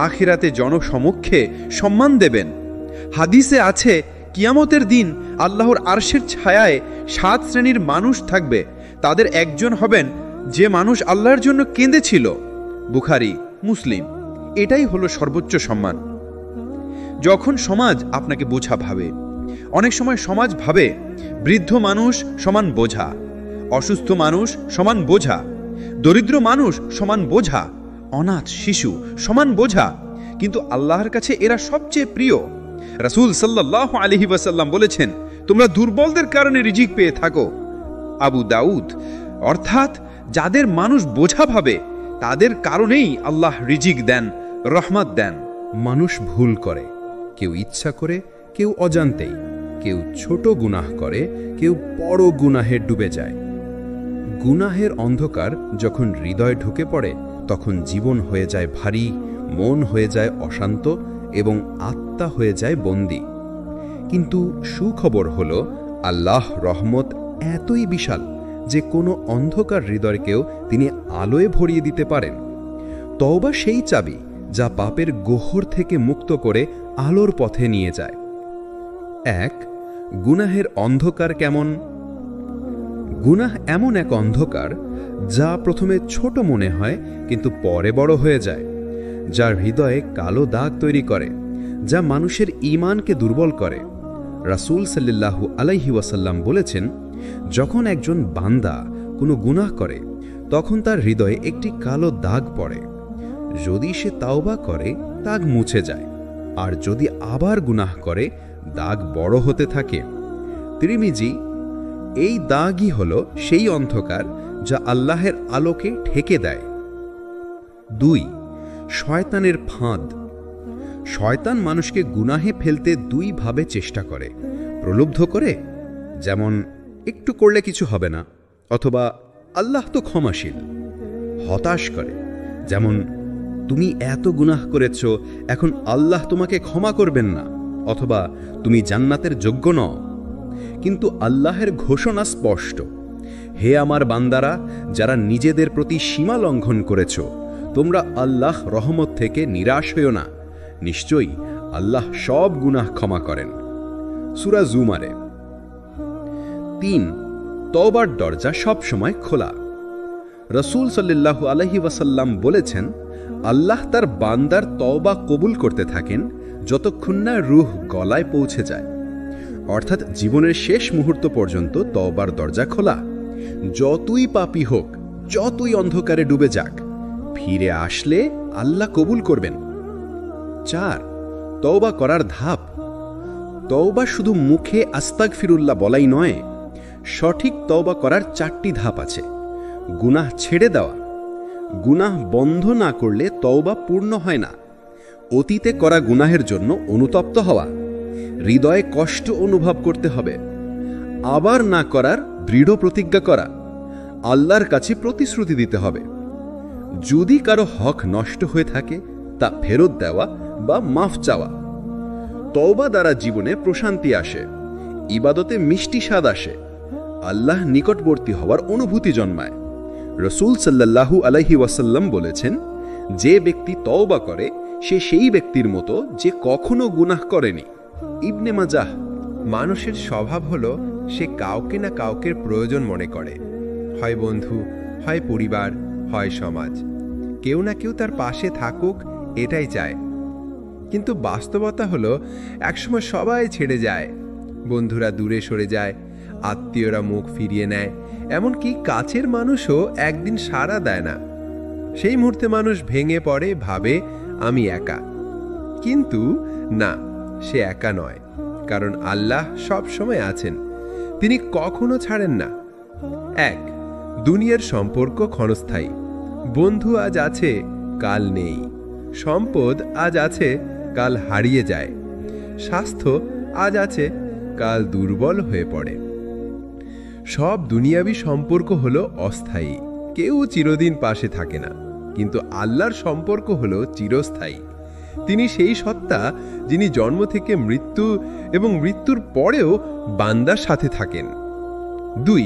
আখিরাতে জনসমক্ষে সম্মান দেবেন। হাদিসে আছে, কিয়ামতের দিন আল্লাহর আরশের ছায়ায় ৭ শ্রেণীর মানুষ থাকবে। তাদের একজন হবেন যে মানুষ আল্লাহর জন্য কেঁদেছিল। বুখারী, মুসলিম। এটাই হলো সর্বোচ্চ সম্মান। যখন সমাজ আপনাকে বোঝা ভাবে, অনেক সময় সমাজ ভাবে বৃদ্ধ মানুষ সমান বোঝা, অসুস্থ মানুষ সমান বোঝা, দরিদ্র মানুষ সমান বোঝা, অনাথ শিশু সমান বোঝা, কিন্তু আল্লাহর কাছে এরা সবচেয়ে প্রিয়। রাসূল সাল্লাল্লাহু আলাইহি ওয়াসাল্লাম বলেছেন, তোমরা দুর্বলদের কারণে রিজিক পেয়ে থাকো। আবু দাউদ। অর্থাৎ যাদের মানুষ বোঝা ভাবে তাদের কারণেই আল্লাহ রিজিক দেন, রহমত দেন। মানুষ ভুল করে, কেউ ইচ্ছা করে, কেউ অজান্তেই। কেউ ছোট গুনাহ করে, কেউ বড় গুনাহে ডুবে যায়। গুনাহের অন্ধকার যখন হৃদয়ে ঢুকে পড়ে তখন জীবন হয়ে যায় ভারী, মন হয়ে যায় অশান্ত এবং আত্মা হয়ে যায় বন্দী। কিন্তু সুখবর হলো, আল্লাহ রহমত এতই বিশাল যে কোনো অন্ধকার হৃদয়কেও তিনি আলোয় ভরিয়ে দিতে পারেন। তওবা সেই চাবি যা পাপের গোহর থেকে মুক্ত করে আলোর পথে নিয়ে যায়। ১. গুনাহের অন্ধকার কেমন? গুনাহ এমন এক অন্ধকার যা প্রথমে ছোট মনে হয় কিন্তু পরে বড় হয়ে যায়, যার হৃদয়ে কালো দাগ তৈরি করে, যা মানুষের ঈমানকে দুর্বল করে। রাসূল সাল্লাল্লাহু আলাইহি ওয়াসাল্লাম বলেছেন, যখন একজন বান্দা কোনো গুনাহ করে তখন তার হৃদয়ে একটি কালো দাগ পড়ে। যদি সে তাওবা করে দাগ মুছে যায়, আর যদি আবার গুনাহ করে দাগ বড় হতে থাকে। তিরমিজি। এই দাগই হল সেই অন্ধকার যা আল্লাহের আলোকে ঢেকে দেয়। ২. শয়তানের ফাঁদ। শয়তান মানুষকে গুনাহে ফেলতে ২ ভাবে চেষ্টা করে। প্রলুব্ধ করে, যেমন একটু করলে কিছু হবে না, অথবা আল্লাহ তো ক্ষমাশীল। হতাশ করে। যেমন, তুমি এত গুনাহ করেছ, এখন আল্লাহ তোমাকে ক্ষমা করবেন না, অথবা তুমি জান্নাতের যোগ্য নও। কিন্তু আল্লাহের ঘোষণা স্পষ্ট, হে আমার বান্দারা, যারা নিজেদের প্রতি সীমা লঙ্ঘন করেছ, তোমরা আল্লাহ রহমত থেকে নিরাশ হইও না। নিশ্চয়ই আল্লাহ সব গুনাহ ক্ষমা করেন। সূরা জুমারে। ৩. তওবার দরজা সব সময় খোলা। রাসূল সাল্লাল্লাহু আলাইহি ওয়াসাল্লাম বলেছেন, আল্লাহ তার বান্দার তওবা কবুল করতে থাকেন যতক্ষণ না রূহ গলায় পৌঁছে যায়। অর্থাৎ জীবনের শেষ মুহূর্ত পর্যন্ত তওবার দরজা খোলা। যতই পাপী হোক, যতই অন্ধকারে ডুবে যাক, ফিরে আসলে আল্লাহ কবুল করবেন। ৪. তওবা করার ধাপ। তওবা শুধু মুখে আস্তাগফিরুল্লাহ বলাই নয়, সঠিক তওবা করার 4টি ধাপ আছে। গুনাহ ছেড়ে দেওয়া। গুনাহ বন্ধ না করলে তওবা পূর্ণ হয় না। অতীতে করা গুনাহের জন্য অনুতপ্ত হওয়া। হৃদয়ে কষ্ট অনুভব করতে হবে। আবার না করার দৃঢ় প্রতিজ্ঞা করা। আল্লাহর কাছে প্রতিশ্রুতি দিতে হবে। যদি কারো হক নষ্ট হয়ে থাকে, তা ফেরত দেওয়া বা মাফ চাওয়া। তওবা দ্বারা জীবনে প্রশান্তি আসে, ইবাদতে মিষ্টি স্বাদ আসে, আল্লাহ নিকটবর্তী হওয়ার অনুভূতি জন্মায়। রাসূল সাল্লাল্লাহু আলাইহি ওয়াসাল্লাম বলেছেন, যে ব্যক্তি তওবা করে সে সেই ব্যক্তির মতো যে কখনো গুনাহ করেনি। ইবনে মাজাহ। মানুষের স্বভাব হলো সে কাউকে না কাউকের প্রয়োজন মনে করে, হয় বন্ধু, হয় পরিবার, হয় সমাজ। কেউ না কেউ তার পাশে থাকুক, এটাই চায়। কিন্তু বাস্তবতা হলো একসময় সবাই ছেড়ে যায়। বন্ধুরা দূরে সরে যায়, আত্মীয়রা মুখ ফিরিয়ে নেয়, এমনকি কাছের মানুষও একদিন সাড়া দেয় না। সেই মুহূর্তে মানুষ ভেঙে পড়ে, ভাবে আমি একা। কিন্তু না, সে একা নয়, কারণ আল্লাহ সব সময় আছেন, তিনি কখনো ছাড়েন না। ১. দুনিয়ার সম্পর্ক ক্ষণস্থায়ী। বন্ধু আজ আছে, কাল নেই। সম্পদ আজ আছে, কাল হারিয়ে যায়। স্বাস্থ্য আজ আছে, কাল দুর্বল হয়ে পড়ে। সব দুনিয়াবী সম্পর্ক হলো অস্থায়ী, কেউ চিরদিন পাশে থাকে না। কিন্তু আল্লাহর সম্পর্ক হলো চিরস্থায়ী। তিনি সেই সত্তা যিনি জন্ম থেকে মৃত্যু এবং মৃত্যুর পরেও বান্দার সাথে থাকেন। ২.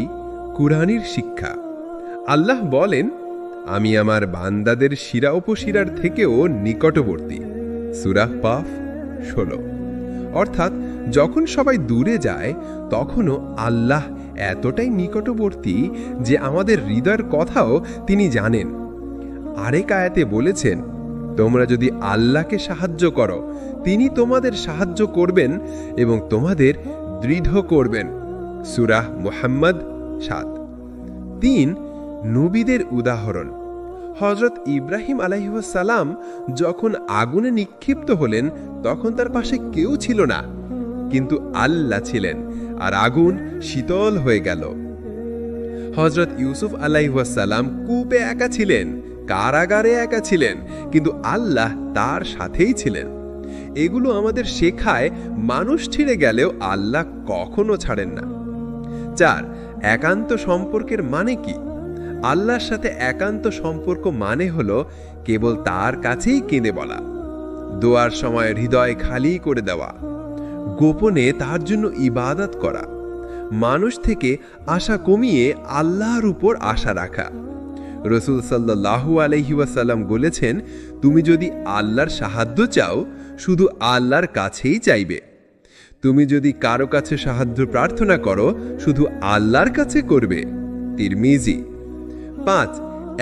কুরআনের শিক্ষা। আল্লাহ বলেন, আমি আমার বান্দাদের শিরা উপশিরার থেকেও নিকটবর্তী। সূরা কাফ ১৬। অর্থাৎ যখন সবাই দূরে যায়, তখনও আল্লাহ এতটাই নিকটবর্তী যে আমাদের হৃদয়ের কথাও তিনি জানেন। আরেক আয়াতে বলেছেন, তোমরা যদি আল্লাহকে সাহায্য করো, তিনি তোমাদের সাহায্য করবেন এবং তোমাদের দৃঢ় করবেন। সূরা মুহাম্মদ ৭। ৩. নবীদের উদাহরণ। হযরত ইব্রাহিম আলাইহিস সালাম যখন আগুনে নিক্ষিপ্ত হলেন, তখন তার পাশে কেউ ছিল না, কিন্তু আল্লাহ ছিলেন, আর আগুন শীতল হয়ে গেল। হযরত ইউসুফ আলাইহিস সালাম কূপে একা ছিলেন, কারাগারে একা ছিলেন, কিন্তু আল্লাহ তার সাথেই ছিলেন। এগুলো আমাদের শেখায়, মানুষ ছেড়ে গেলেও আল্লাহ কখনো ছাড়েন না। ৪. একান্ত সম্পর্কের মানে কি? আল্লাহর সাথে একান্ত সম্পর্ক মানে হলো কেবল তার কাছেই কেঁদে বলা, দোয়ার সময় হৃদয় খালি করে দেওয়া, গোপনে তার জন্য ইবাদত করা, মানুষ থেকে আশা কমিয়ে আল্লাহর উপর আশা রাখা। রাসূল সাল্লাল্লাহু আলাইহি ওয়াসাল্লাম বলেছেন, তুমি যদি আল্লাহর সাহায্য চাও, শুধু আল্লাহর কাছেই চাইবে। তুমি যদি কারো কাছে সাহায্য প্রার্থনা করো, শুধু আল্লাহর কাছে করবে। তিরমিজি। ৫.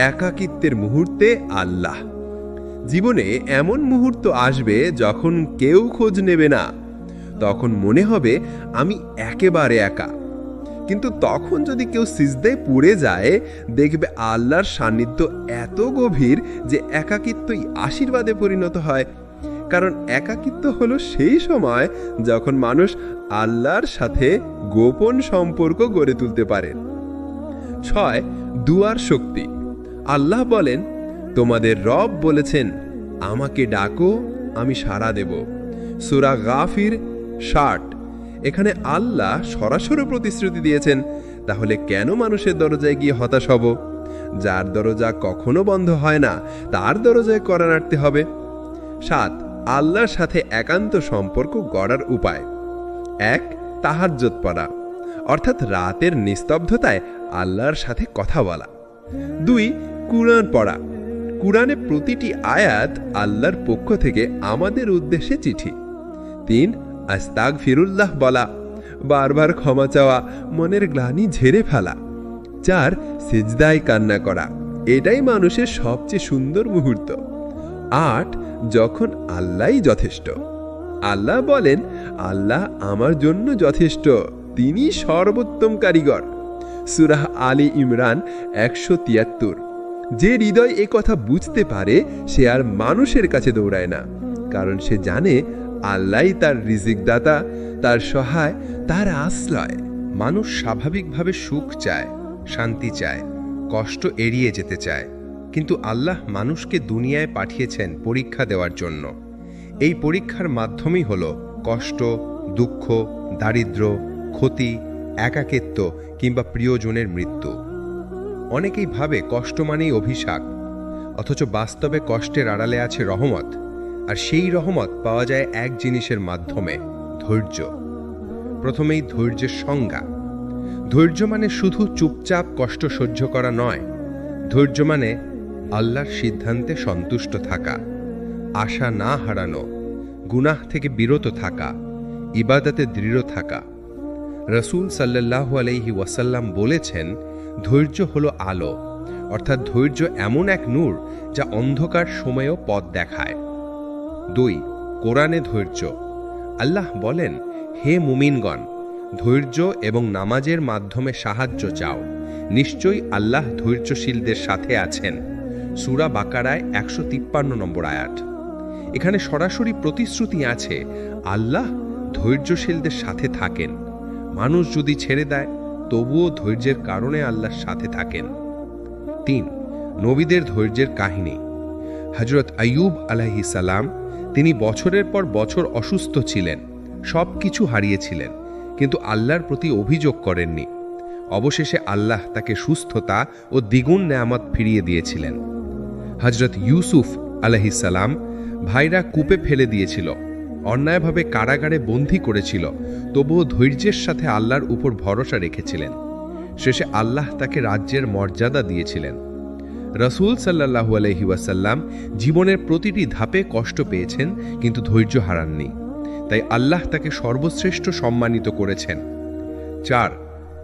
একাকিত্বের মুহূর্তে আল্লাহ। জীবনে এমন মুহূর্ত আসবে যখন কেউ খোঁজ নেবে না, তখন মনে হবে আমি একেবারে একা। কিন্তু তখন যদি কেউ সিজদায় পড়ে যায়, দেখবে আল্লাহর সান্নিধ্য এত গভীর যে একাকিত্বই আশীর্বাদে পরিণত হয়। কারণ একাকিত্ব হলো সেই সময় যখন মানুষ আল্লাহর সাথে গোপন সম্পর্ক গড়ে তুলতে পারে। ৬. দুয়ার শক্তি। আল্লাহ বলেন, তোমাদের রব বলেছেন, আমাকে ডাকো, আমি সাড়া দেব। সূরা গাফির ৬০। এখানে আল্লাহ সরাসরি প্রতিশ্রুতি দিয়েছেন, তাহলে কেন মানুষের দরজায় গিয়ে হতাশ হব? যার দরজা কখনো বন্ধ হয় না তার দরজায় কড়া নাড়তে হবে। 7. আল্লাহর সাথে একান্ত সম্পর্ক গড়ার উপায়। 1. তাহাজ্জুদ পড়া, অর্থাৎ রাতের নিস্তব্ধতায় আল্লাহর সাথে কথা বলা। 2. কুরআন পড়া, কুরআনে প্রতিটি আয়াত আল্লাহর পক্ষ থেকে আমাদের উদ্দেশ্যে চিঠি। 3. আস্তাগফিরুল্লাহ বলা, বারবার ক্ষমা চাওয়া, মনের গ্লানি ঝেড়ে ফেলা। 4. সিজদায় কান্না করা, এটাই মানুষের সবচেয়ে সুন্দর মুহূর্ত। 8. যখন আল্লাহই যথেষ্ট। আল্লাহ বলেন, আল্লাহ আমার জন্য যথেষ্ট, তিনি সর্বোত্তম কারিগর। সূরা আলী ইমরান 173। যে হৃদয় এ কথা বুঝতে পারে সে আর মানুষের কাছে দৌড়ায় না, কারণ সে জানে আল্লাহই তার রিজিকদাতা, তার সহায়, তার আশ্রয়। মানুষ স্বাভাবিকভাবে সুখ চায়, শান্তি চায়, কষ্ট এড়িয়ে যেতে চায়, কিন্তু আল্লাহ মানুষকে দুনিয়ায় পাঠিয়েছেন পরীক্ষা দেওয়ার জন্য। এই পরীক্ষার মাধ্যমেই হলো কষ্ট, দুঃখ, দারিদ্র্য, ক্ষতি, একাকিত্ব কিংবা প্রিয়জনের মৃত্যু। অনেকেই ভাবে কষ্ট মানেই অভিশাপ, অথচ বাস্তবে কষ্টের আড়ালে আছে রহমত, আর সেই রহমত পাওয়া যায় এক জিনিসের মাধ্যমে, ধৈর্য। প্রথমেই ধৈর্যের সংজ্ঞা। ধৈর্য মানে শুধু চুপচাপ কষ্ট সহ্য করা নয়। ধৈর্য মানে আল্লাহর সিদ্ধান্তে সন্তুষ্ট থাকা, আশা না হারানো, গুনাহ থেকে বিরত থাকা, ইবাদতে দৃঢ় থাকা। রাসূল সাল্লাল্লাহু আলাইহি ওয়াসাল্লাম বলেছেন, ধৈর্য হলো আলো, অর্থাৎ ধৈর্য এমন এক নূর যা অন্ধকার সময়েও পথ দেখায়। 2. কোরআনে ধৈর্য। আল্লাহ বলেন, হে মুমিনগণ, ধৈর্য এবং নামাজের মাধ্যমে সাহায্য চাও, নিশ্চয়ই আল্লাহ ধৈর্যশীলদের সাথে আছেন। সূরা বাকারায় 153 নম্বর আয়াত। এখানে সরাসরি প্রতিশ্রুতি আছে আল্লাহ ধৈর্যশীলদের সাথে থাকেন। মানুষ যদি ছেড়ে দেয় তবুও ধৈর্যের কারণে আল্লাহর সাথে থাকেন। 3. নবীদের ধৈর্যের কাহিনী। হযরত আইয়ুব আলাইহিস সালাম, তিনি বছরের পর বছর অসুস্থ ছিলেন, সব কিছু হারিয়েছিলেন, কিন্তু আল্লাহর প্রতি অভিযোগ করেননি। অবশেষে আল্লাহ তাকে সুস্থতা ও দ্বিগুণ নেয়ামত ফিরিয়ে দিয়েছিলেন। হযরত ইউসুফ আলাইহিস সালাম, ভাইরা কূপে ফেলে দিয়েছিল, অন্যায়ভাবে কারাগারে বন্দী করেছিল, তবুও ধৈর্যের সাথে আল্লাহর উপর ভরসা রেখেছিলেন। শেষে আল্লাহ তাকে রাজ্যের মর্যাদা দিয়েছিলেন। রাসূল সাল্লাল্লাহু আলাইহি ওয়াসাল্লাম জীবনের প্রতিটি ধাপে কষ্ট পেয়েছেন, কিন্তু ধৈর্য হারাননি, তাই আল্লাহ তাকে সর্বশ্রেষ্ঠ সম্মানিত করেছেন। 4.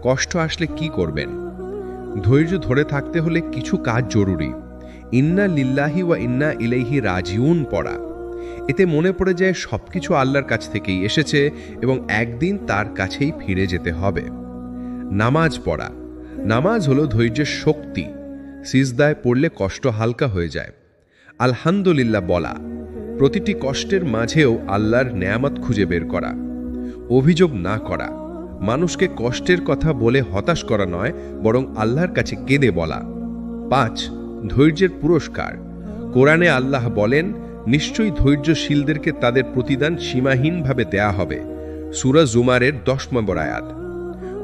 কষ্ট আসলে কি করবেন? ধৈর্য ধরে থাকতে হলে কিছু কাজ জরুরি। ইন্না লিল্লাহি ওয়া ইন্না ইলাইহি রাজিউন পড়া। এতে মনে পড়ে যায় সবকিছু আল্লাহর কাছ থেকেই এসেছে এবং একদিন তার কাছেই ফিরে যেতে হবে। নামাজ পড়া। নামাজ হলো ধৈর্যের শক্তি। সিজদায় পড়লে কষ্ট হালকা হয়ে যায়। আলহামদুলিল্লাহ বলা। প্রতিটি কষ্টের মাঝেও আল্লাহর নেয়ামত খুঁজে বের করা। অভিযোগ না করা। মানুষকে কষ্টের কথা বলে হতাশ করা নয়, বরং আল্লাহর কাছে কেঁদে বলা। 5. ধৈর্যের পুরস্কার। কোরআনে আল্লাহ বলেন, নিশ্চয়ই ধৈর্যশীলদেরকে তাদের প্রতিদান সীমাহীনভাবে দেয়া হবে। সূরা জুমারের 10 নম্বর আয়াত।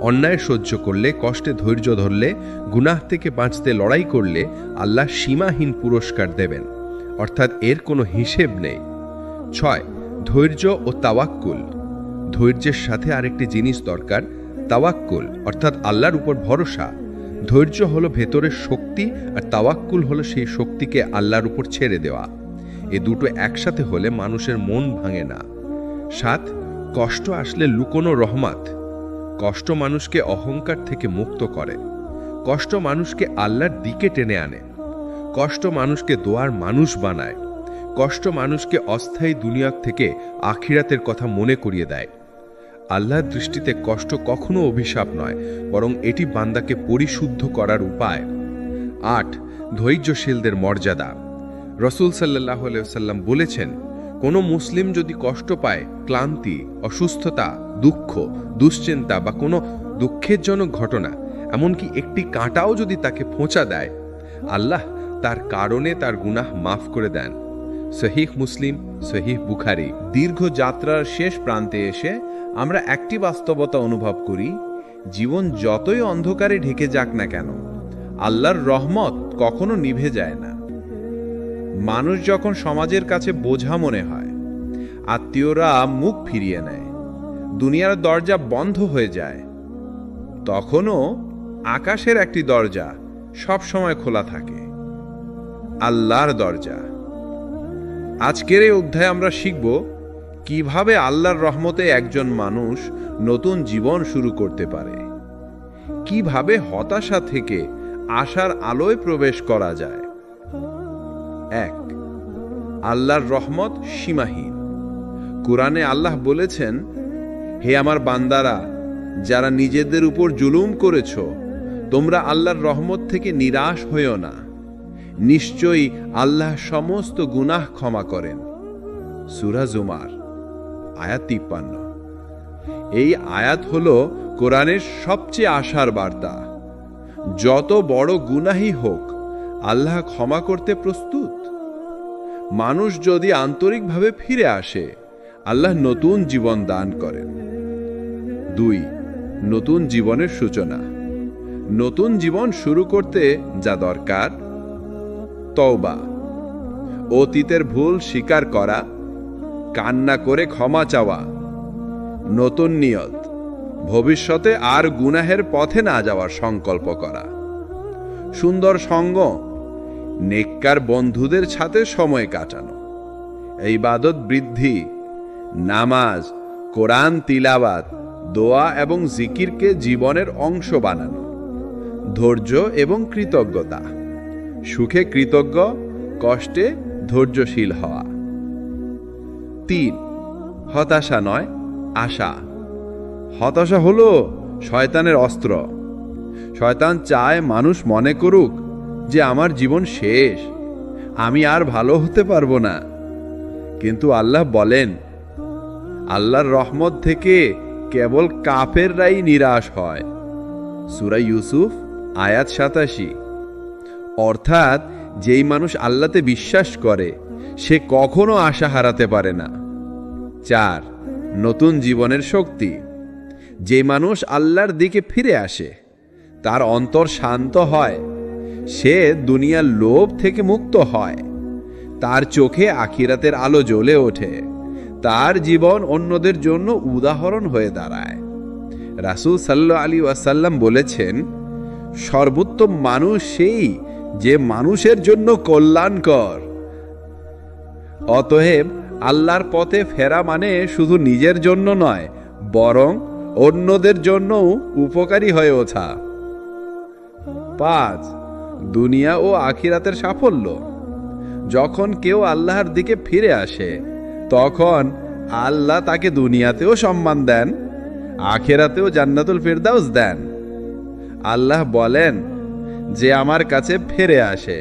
অন্যায় সহ্য করলে, কষ্টে ধৈর্য ধরলে, গুনাহ থেকে বাঁচতে লড়াই করলে আল্লাহ সীমাহীন পুরস্কার দেবেন, অর্থাৎ এর কোনো হিসেব নেই। 6. ধৈর্য ও তাওয়াক্কুল। ধৈর্যের সাথে আরেকটি জিনিস দরকার, তাওয়াক্কুল, অর্থাৎ আল্লাহর উপর ভরসা। ধৈর্য হলো ভেতরের শক্তি, আর তাওয়াক্কুল হলো সেই শক্তিকে আল্লাহর উপর ছেড়ে দেওয়া। এ দুটো একসাথে হলে মানুষের মন ভাঙে না। 7. কষ্ট আসলে লুকোনো রহমত। কষ্ট মানুষকে অহংকার থেকে মুক্ত করে। কষ্ট মানুষকে আল্লাহর দিকে টেনে আনে। কষ্ট মানুষকে দোয়ার মানুষ বানায়। কষ্ট মানুষকে অস্থায়ী দুনিয়া থেকে আখিরাতের কথা মনে করিয়ে দেয়। আল্লাহর দৃষ্টিতে কষ্ট কখনো অভিশাপ নয়, বরং এটি বান্দাকে পরিশুদ্ধ করার উপায়। 8. ধৈর্যশীলদের মর্যাদা। রাসূল সাল্লাল্লাহু আলাইহি ওয়াসাল্লাম বলেছেন, কোনো মুসলিম যদি কষ্ট পায়, ক্লান্তি, অসুস্থতা, দুঃখ, দুশ্চিন্তা বা কোনো দুঃখেরজনক ঘটনা, এমনকি একটি কাঁটাও যদি তাকে খোঁচা দেয়, আল্লাহ তার কারণে তার গুনাহ মাফ করে দেন। সহিহ মুসলিম, সহিহ বুখারী। দীর্ঘ যাত্রার শেষ প্রান্তে এসে আমরা একটি বাস্তবতা অনুভব করি, জীবন যতই অন্ধকারে ঢেকে যাক না কেন, আল্লাহর রহমত কখনো নিভে যায় না। মানুষ যখন সমাজের কাছে বোঝা মনে হয়, আত্মীয়রা মুখ ফিরিয়ে নেয়, দুনিয়ার দরজা বন্ধ হয়ে যায়, তখনও আকাশের একটি দরজা সব সময় খোলা থাকে, আল্লাহর দরজা। আজকের এই অধ্যায়ে আমরা শিখব কিভাবে আল্লাহর রহমতে একজন মানুষ নতুন জীবন শুরু করতে পারে, কিভাবে হতাশা থেকে আশার আলোয় প্রবেশ করা যায়। 1. আল্লাহর রহমত সীমাহীন। কুরআনে আল্লাহ বলেছেন, হে আমার বান্দারা, যারা নিজেদের উপর জুলুম করেছ, তোমরা আল্লাহর রহমত থেকে নিরাশ হইও না। নিশ্চয়ই আল্লাহ সমস্ত গুনাহ ক্ষমা করেন। সূরা জুমার আয়াত 53। এই আয়াত হল কোরআনের সবচেয়ে আশার বার্তা। যত বড় গুনাহই হোক, আল্লাহ ক্ষমা করতে প্রস্তুত। মানুষ যদি আন্তরিকভাবে ফিরে আসে, আল্লাহ নতুন জীবন দান করেন। 2. নতুন জীবনের সূচনা। নতুন জীবন শুরু করতে যা দরকার: তওবা, অতীতের ভুল স্বীকার করা, কান্না করে ক্ষমা চাওয়া। নতুন নিয়ত, ভবিষ্যতে আর গুনাহের পথে না যাওয়ার সংকল্প করা। সুন্দর সঙ্গ, নেককার বন্ধুদের সাথে সময় কাটানো। ইবাদত বৃদ্ধি, নামাজ, কোরআন তিলাওয়াত, দোয়া এবং জিকিরকে জীবনের অংশ বানানো। ধৈর্য এবং কৃতজ্ঞতা, সুখে কৃতজ্ঞ, কষ্টে ধৈর্যশীল হওয়া। 3. হতাশা নয়, আশা। হতাশা হলো শয়তানের অস্ত্র। শয়তান চায় মানুষ মনে করুক যে আমার জীবন শেষ, আমি আর ভালো হতে পারবো না। কিন্তু আল্লাহ বলেন, আল্লাহর রহমত থেকে কেবল কাফেররাই নিরাশ হয়। সূরা ইউসুফ আয়াত 87। অর্থাৎ যেই মানুষ আল্লাহতে বিশ্বাস করে, সে কখনো আশা হারাতে পারে না। 4. নতুন জীবনের শক্তি। যে মানুষ আল্লাহর দিকে ফিরে আসে, তার অন্তর শান্ত হয়, সে দুনিয়ার লোভ থেকে মুক্ত হয়, তার চোখে আখিরাতের আলো জ্বলে ওঠে, তার জীবন অন্যদের জন্য উদাহরণ হয়ে দাঁড়ায়। রাসূল সাল্লাল্লাহু আলাইহি ওয়াসাল্লাম বলেছেন, সর্বোত্তম মানুষ সেই যে মানুষের জন্য কল্যাণকর। অতএব আল্লাহর পথে ফেরা মানে শুধু নিজের জন্য নয়, বরং অন্যদের জন্যও উপকারী হয়ে ওঠা। 5. দুনিয়া ও আখিরাতের সাফল্য। যখন কেউ আল্লাহর দিকে ফিরে আসে, তখন আল্লাহ তাকে দুনিয়াতেও সম্মান দেন, আখিরাতেও জান্নাতুল ফিরদাউস দেন। আল্লাহ বলেন, যে আমার কাছে ফিরে আসে,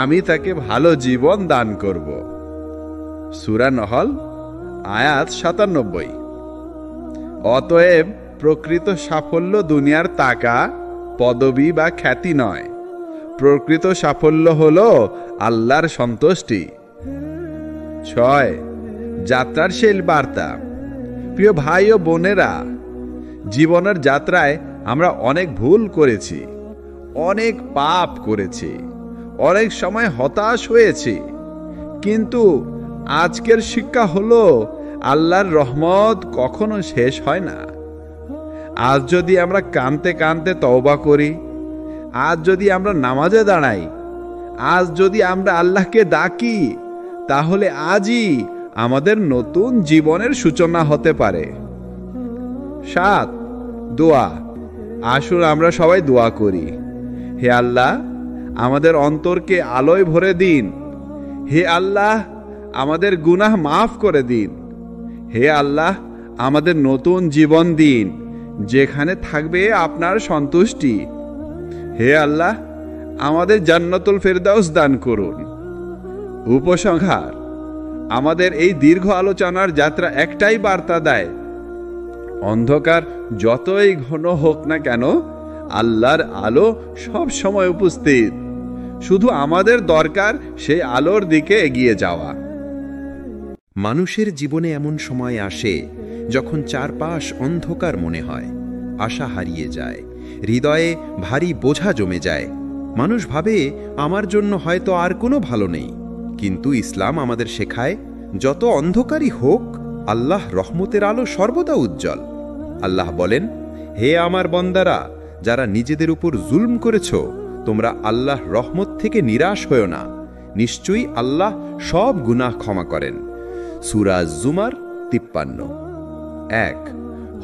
আমি তাকে ভালো জীবন দান করব। সূরা নহল আয়াত 97। অতএব প্রকৃত সাফল্য দুনিয়ার টাকা, পদবি বা খ্যাতি নয়। প্রকৃত সাফল্য হলো আল্লাহর সন্তুষ্টি। 6. যাত্রার শেষ বার্তা। প্রিয় ভাই ও বোনেরা, জীবনের যাত্রায় আমরা অনেক ভুল করেছি, অনেক পাপ করেছি, অনেক সময় হতাশ হয়েছি। কিন্তু আজকের শিক্ষা হলো, আল্লাহর রহমত কখনো শেষ হয় না। আজ যদি আমরা কাঁদতে কাঁদতে তওবা করি, আজ যদি আমরা নামাজে দাঁড়াই, আজ যদি আমরা আল্লাহকে ডাকি, তাহলে আজই আমাদের নতুন জীবনের সূচনা হতে পারে। 7. দোয়া। আসুন আমরা সবাই দোয়া করি। হে আল্লাহ, আমাদের অন্তরকে আলোয় ভরে দিন। হে আল্লাহ, আমাদের গুনাহ মাফ করে দিন। হে আল্লাহ, আমাদের নতুন জীবন দিন, যেখানে থাকবে আপনার সন্তুষ্টি। হে আল্লাহ, আমাদের জান্নাতুল ফিরদাউস দান করুন। উপসংহার: আমাদের এই দীর্ঘ আলোচনার যাত্রা একটাই বার্তা দেয়, অন্ধকার যতই ঘন হোক না কেন, আল্লাহর আলো সব সময় উপস্থিত। শুধু আমাদের দরকার সেই আলোর দিকে এগিয়ে যাওয়া। মানুষের জীবনে এমন সময় আসে যখন চারপাশ অন্ধকার মনে হয়, আশা হারিয়ে যায়, হৃদয়ে ভারী বোঝা জমে যায়। মানুষ ভাবে আমার জন্য হয়তো আর কোনো ভালো নেই, কিন্তু ইসলাম আমাদের শেখায় যত অন্ধকারই হোক আল্লাহ রহমতের আলো সর্বদা উজ্জ্বল। আল্লাহ বলেন, হে আমার বন্দারা, যারা নিজেদের উপর জুলম করেছ, তোমরা আল্লাহ রহমত থেকে নিরাশ হও না, নিশ্চয়ই আল্লাহ সব গুনাহ ক্ষমা করেন। সূরা জুমার 53। 1।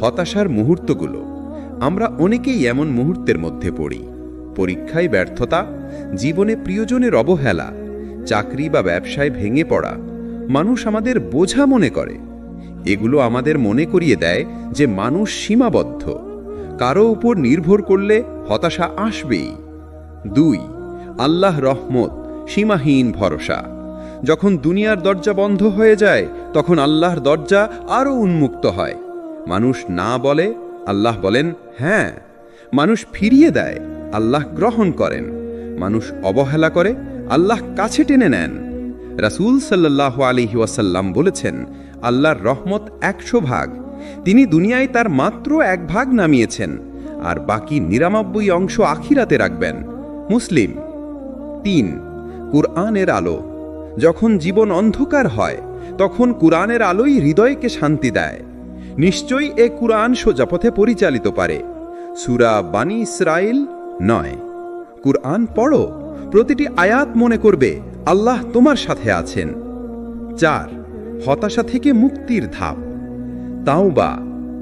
হতাশার মুহূর্তগুলো। আমরা অনেকেই এমন মুহূর্তের মধ্যে পড়ি। পরীক্ষায় ব্যর্থতা, জীবনে প্রিয়জনের অবহেলা, চাকরি বা ব্যবসায় ভেঙে পড়া, মানুষ আমাদের বোঝা মনে করে। এগুলো আমাদের মনে করিয়ে দেয় যে মানুষ সীমাবদ্ধ, কারো উপর নির্ভর করলে হতাশা আসবেই। 2। আল্লাহ রহমত, সীমাহীন ভরসা। যখন দুনিয়ার দরজা বন্ধ হয়ে যায়, তখন আল্লাহর দরজা আরও উন্মুক্ত হয়। মানুষ না বলে, আল্লাহ বলেন হ্যাঁ। মানুষ ফিরিয়ে দেয়, আল্লাহ গ্রহণ করেন। মানুষ অবহেলা করে, আল্লাহ কাছে টেনে নেন। রাসূল সাল্লাল্লাহু আলাইহি ওয়াসাল্লাম বলেছেন, আল্লাহর রহমত 100 ভাগ, তিনি দুনিয়ায় তার মাত্র 1 ভাগ নামিয়েছেন, আর বাকি 99 অংশ আখিরাতে রাখবেন। মুসলিম। 3। কুরআনের আলো। যখন জীবন অন্ধকার হয়, তখন কুরআনের আলোই হৃদয়কে শান্তি দেয়। নিশ্চয়ই এ কুরআন সোজা পথে পরিচালিত পারে। সূরা বানী ইসরাইল 9। কুরআন পড়ো, প্রতিটি আয়াত মনে করবে আল্লাহ তোমার সাথে আছেন। 4। হতাশা থেকে মুক্তির ধাপ। তাওবা,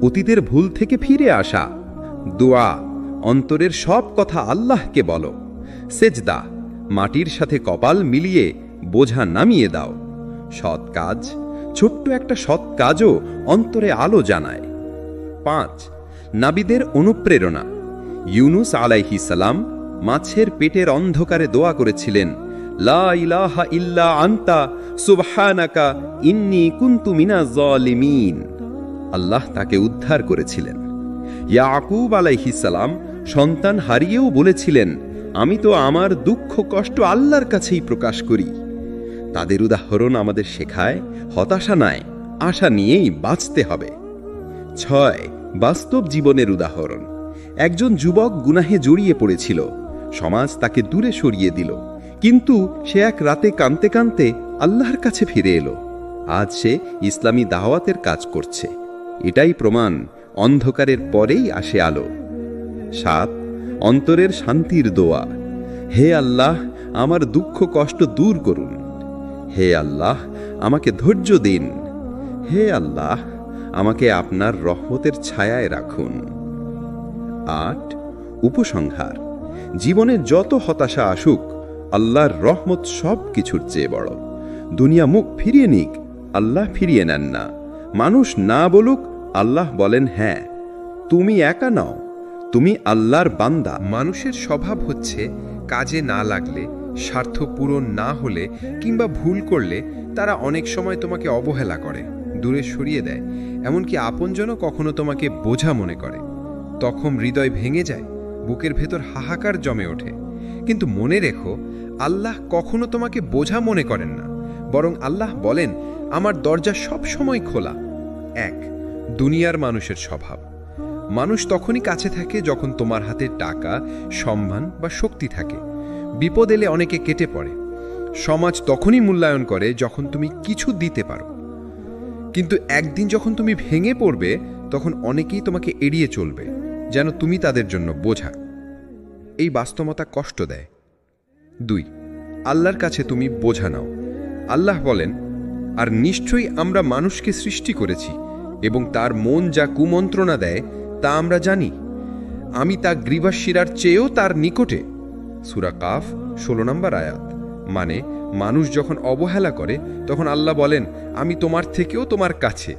অতীতের ভুল থেকে ফিরে আসা। দোয়া, অন্তরের সব কথা আল্লাহকে বলো। সেজদা, মাটির সাথে কপাল মিলিয়ে বোঝা নামিয়ে দাও। সৎ কাজ, ছোট্ট একটা সৎ কাজও অন্তরে আলো জানায়। 5। নাবিদের অনুপ্রেরণা। ইউনুস আলাইহিস সালাম মাছের পেটের অন্ধকারে দোয়া করেছিলেন, লা ইলাহা ইল্লা আনতা সুবহানাকা ইন্নী কুনতু মিনাজ জালিমিন। আল্লাহ তাকে উদ্ধার করেছিলেন। ইয়াকুব আলাইহিস সালাম সন্তান হারিয়েও বলেছিলেন, আমি তো আমার দুঃখ কষ্ট আল্লাহর কাছেই প্রকাশ করি। তাদের উদাহরণ আমাদের শেখায় হতাশা নয়, আশা নিয়েই বাঁচতে হবে। 6। বাস্তব জীবনের উদাহরণ। একজন যুবক গুনাহে জড়িয়ে পড়েছিল, সমাজ তাকে দূরে সরিয়ে দিল, কিন্তু সে এক রাতে কাঁদতে কাঁদতে আল্লাহর কাছে ফিরে এলো। আজ সে ইসলামী দাওয়াতের কাজ করছে। এটাই প্রমাণ, অন্ধকারের পরেই আসে আলো। 7। অন্তরের শান্তির দোয়া। হে আল্লাহ, আমার দুঃখ কষ্ট দূর করুন। হে আল্লাহ, আমাকে ধৈর্য দিন। হে আল্লাহ, আমাকে আপনার রহমতের ছায়ায় রাখুন। 8। উপসংহার। জীবনে যত হতাশা আসুক, আল্লাহর রহমত সব কিছুর চেয়ে বড়। দুনিয়া মুখ ফিরিয়ে নিক, আল্লাহ ফিরিয়ে নেন না। মানুষ না বলুক, আল্লাহ বলেন হ্যাঁ। তুমি একা নও, তুমি আল্লাহর বান্দা। মানুষের স্বভাব হচ্ছে কাজে না লাগলে, স্বার্থ পূরণ না হলে কিংবা ভুল করলে তারা অনেক সময় তোমাকে অবহেলা করে, দূরে সরিয়ে দেয়, এমনকি আপনজনও কখনো তোমাকে বোঝা মনে করে। তখন হৃদয় ভেঙে যায়, বুকের ভেতর হাহাকার জমে ওঠে। কিন্তু মনে রেখো, আল্লাহ কখনো তোমাকে বোঝা মনে করেন না, বরং আল্লাহ বলেন, আমার দরজা সব সময় খোলা। 1। দুনিয়ার মানুষের স্বভাব। মানুষ তখনই কাছে থাকে যখন তোমার হাতে টাকা, সম্মান বা শক্তি থাকে। বিপদ এলে অনেকে কেটে পড়ে। সমাজ তখনই মূল্যায়ন করে যখন তুমি কিছু দিতে পারো। কিন্তু একদিন যখন তুমি ভেঙে পড়বে, তখন অনেকেই তোমাকে এড়িয়ে চলবে, যেন তুমি তাদের জন্য বোঝা। এই বাস্তবতা কষ্ট দেয়। 2। আল্লাহর কাছে তুমি বোঝা নাও। আল্লাহ বলেন, আর নিশ্চয়ই আমরা মানুষকে সৃষ্টি করেছি এবং তার মন যা কুমন্ত্রণা দেয় তা আমরা জানি। আমি তা গ্রীবার শিরার চেয়েও তার নিকটে। সূরা কাফ 16 নম্বর আয়াত। মানে, মানুষ যখন অবহেলা করে, তখন আল্লাহ বলেন, আমি তোমার থেকেও তোমার কাছে।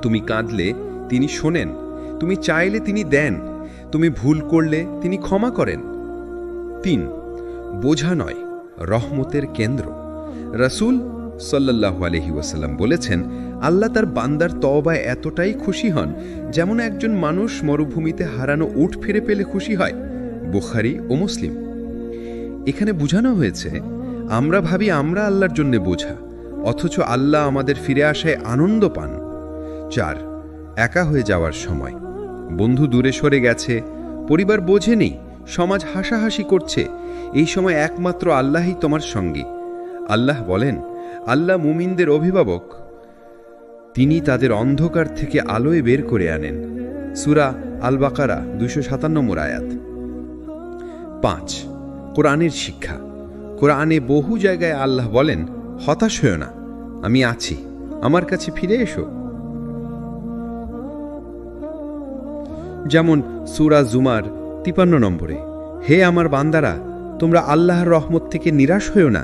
তুমি কাঁদলে তিনি শোনেন, তুমি চাইলে তিনি দেন, তুমি ভুল করলে তিনি ক্ষমা করেন। 3। বোঝা নয়, রহমতের কেন্দ্র। রাসূল সাল্লাল্লাহু আলাইহি ওয়াসাল্লাম বলেছেন, আল্লাহ তার বান্দার তওবায় এতটাই খুশি হন, যেমন একজন মানুষ মরুভূমিতে হারানো উট ফিরে পেলে খুশি হয়। বুখারী ও মুসলিম। এখানে বোঝানো হয়েছে, আমরা ভাবি আমরা আল্লাহর জন্য বোঝা, অথচ আল্লাহ আমাদের ফিরে আসায় আনন্দ পান। 4। একা হয়ে যাওয়ার সময়। বন্ধু দূরে সরে গেছে, পরিবার বোঝেনি, সমাজ হাসাহাসি করছে, এই সময় একমাত্র আল্লাহই তোমার সঙ্গী। আল্লাহ বলেন, আল্লাহ মুমিনদের অভিভাবক। তিনি তাদের অন্ধকার থেকে আলোয় বের করে আনেন। সূরা আল বাকারা 257 আয়াত। 5. কোরআনের শিক্ষা। কোরআনে বহু জায়গায় আল্লাহ বলেন, হতাশ হয়ো না, আমি আছি, আমার কাছে ফিরে এসো। যেমন সূরা জুমার 53 হে আমার বান্দারা, তোমরা আল্লাহর রহমত থেকে নিরাশ হয়ো না।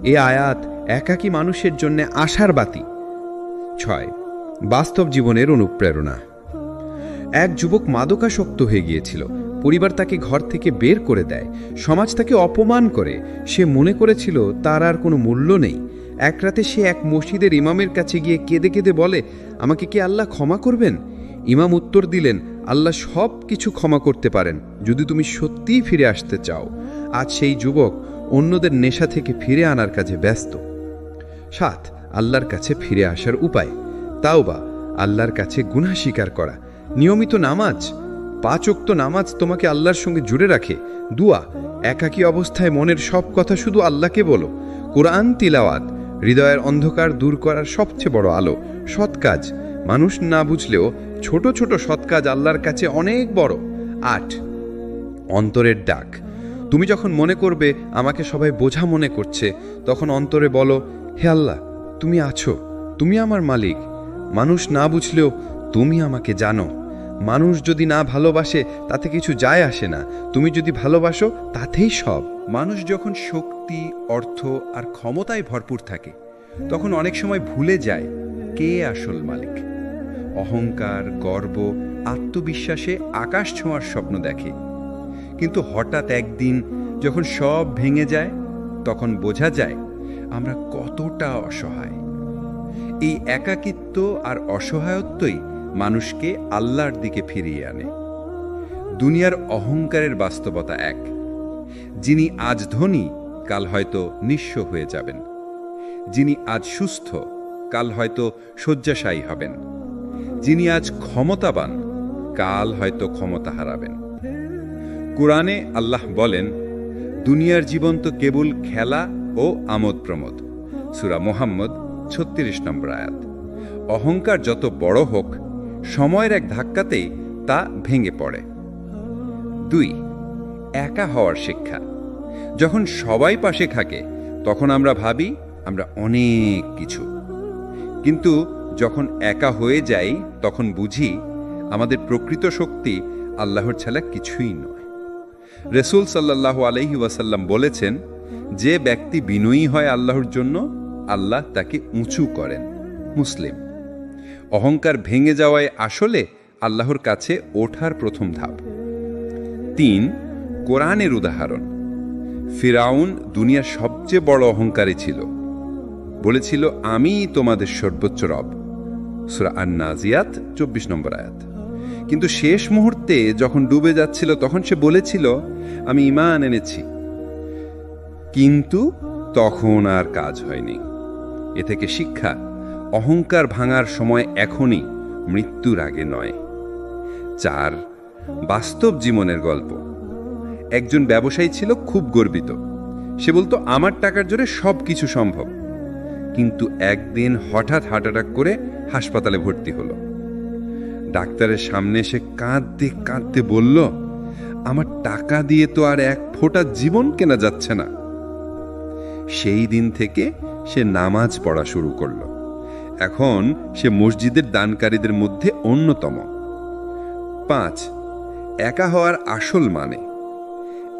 এ আয়াত একাকী মানুষের জন্য আশার বাতি। 6. বাস্তব জীবনের অনুপ্রেরণা। এক যুবক মাদকাসক্ত হয়ে গিয়েছিল। পরিবার তাকে ঘর থেকে বের করে দেয়, সমাজ তাকে অপমান করে। সে মনে করেছিল তার আর কোনো মূল্য নেই। এক রাতে সে এক মসজিদের ইমামের কাছে গিয়ে কেঁদে কেঁদে বলে, আমাকে কি আল্লাহ ক্ষমা করবেন? ইমাম উত্তর দিলেন, আল্লাহ সব কিছু ক্ষমা করতে পারেন যদি তুমি সত্যিই ফিরে আসতে চাও। আজ সেই যুবক অন্যদের নেশা থেকে ফিরে আনার কাজে ব্যস্ত। 7. আল্লাহর কাছে ফিরে আসার উপায়। তাওবা, আল্লাহর কাছে গুনাহ স্বীকার করা। নিয়মিত নামাজ, 5 ওয়াক্ত নামাজ তোমাকে আল্লাহর সঙ্গে জুড়ে রাখে। দুয়া, একাকী অবস্থায় মনের সব কথা শুধু আল্লাহকে বলো। কোরআন তিলাওয়াত, হৃদয়ের অন্ধকার দূর করার সবচেয়ে বড় আলো। সৎ কাজ, মানুষ না বুঝলেও ছোট ছোট সৎ কাজ আল্লাহর কাছে অনেক বড়। 8. অন্তরের ডাক। তুমি যখন মনে করবে আমাকে সবাই বোঝা মনে করছে, তখন অন্তরে বলো, হে আল্লাহ, তুমি আছো, তুমি আমার মালিক। মানুষ না বুঝলেও তুমি আমাকে জানো। মানুষ যদি না ভালোবাসে তাতে কিছু যায় আসে না, তুমি যদি ভালোবাসো তাতেই সব। মানুষ যখন শক্তি, অর্থ আর ক্ষমতায় ভরপুর থাকে, তখন অনেক সময় ভুলে যায় কে আসল মালিক। অহংকার, গর্ব, আত্মবিশ্বাসে আকাশ ছোঁয়ার স্বপ্ন দেখে। কিন্তু হঠাৎ একদিন যখন সব ভেঙে যায়, তখন বোঝা যায় আমরা কতটা অসহায়। এই একাকিত্ব আর অসহায়ত্বই মানুষকে আল্লাহর দিকে ফিরিয়ে আনে। দুনিয়ার অহংকারের বাস্তবতা এক। যিনি আজ ধনী, কাল হয়তো নিঃস্ব হয়ে যাবেন। যিনি আজ সুস্থ, কাল হয়তো শয্যাশায়ী হবেন। যিনি আজ ক্ষমতাবান, কাল হয়তো ক্ষমতা হারাবেন। কুরআনে আল্লাহ বলেন, দুনিয়ার জীবন তো কেবল খেলা ও আমোদ প্রমোদ। সূরা মুহাম্মদ 36 আয়াত। অহংকার যত বড় হোক, সময়ের এক ধাক্কাতেই তা ভেঙে পড়ে। 2. একা হওয়ার শিক্ষা। যখন সবাই পাশে থাকে, তখন আমরা ভাবি আমরা অনেক কিছু। কিন্তু যখন একা হয়ে যাই, তখন বুঝি আমাদের প্রকৃত শক্তি আল্লাহর ছাড়া কিছুই নয়। রাসূল সাল্লাল্লাহু আলাইহি ওয়াসাল্লাম বলেছেন, যে ব্যক্তি বিনয়ী হয় আল্লাহর জন্য, আল্লাহ তাকে উঁচু করেন। মুসলিম। অহংকার ভেঙে যাওয়ায় আসলে আল্লাহর কাছে ওঠার প্রথম ধাপ। 3. কোরআনের উদাহরণ। ফিরাউন দুনিয়ার সবচেয়ে বড় অহংকারী ছিল। বলেছিল, আমিই তোমাদের সর্বোচ্চ রব। সূরা আন-নাজিয়াত 24 আয়াত। কিন্তু শেষ মুহূর্তে যখন ডুবে যাচ্ছিল, তখন সে বলেছিল, আমি ঈমান এনেছি। কিন্তু তখন আর কাজ হয়নি। এ থেকে শিক্ষা, অহংকার ভাঙার সময় এখনই, মৃত্যুর আগে নয়। 4. বাস্তব জীবনের গল্প। একজন ব্যবসায়ী ছিল খুব গর্বিত। সে বলতো, আমার টাকার জোরে সব কিছু সম্ভব। কিন্তু একদিন হঠাৎ হার্ট অ্যাটাক করে হাসপাতালে ভর্তি হলো। ডাক্তারের সামনে এসে কাঁদতে কাঁদতে বলল, আমার টাকা দিয়ে তো আর এক ফোঁটা জীবন কেনা যাচ্ছে না। সেই দিন থেকে সে নামাজ পড়া শুরু করলো। এখন সে মসজিদের দানকারীদের মধ্যে অন্যতম। 5. একা হওয়ার আসল মানে।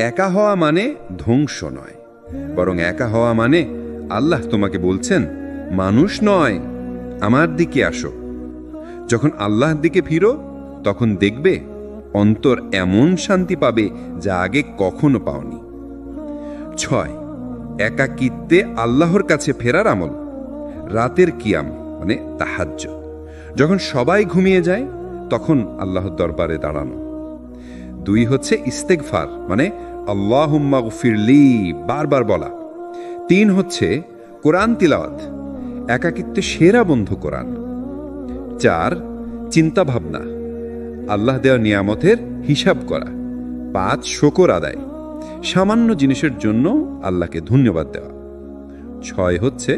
একা হওয়া মানে ধ্বংস নয়, বরং একা হওয়া মানে আল্লাহ তোমাকে বলছেন, মানুষ নয়, আমার দিকে আসো। যখন আল্লাহর দিকে ফিরো, তখন দেখবে অন্তর এমন শান্তি পাবে যা আগে কখনো পাওনি। 6. একাকিত্বে আল্লাহর কাছে ফেরার আমল। রাতের কিয়াম মানে তাহাজ্জুদ। যখন সবাই ঘুমিয়ে যায়, তখন আল্লাহর দরবারে দাঁড়ানো। 2 হচ্ছে ইস্তেগফার মানে আল্লাহুম্মা গফিরলি, বারবার বলা। 3 হচ্ছে কোরআন তিলাওয়াত, একাকিত্বে সেরা বন্ধু কোরআন। 4. চিন্তা ভাবনা, আল্লাহ দেওয়া নিয়ামতের হিসাব করা। 5. শুকর আদায়, সামান্য জিনিসের জন্য আল্লাহকে ধন্যবাদ দেওয়া। 6 হচ্ছে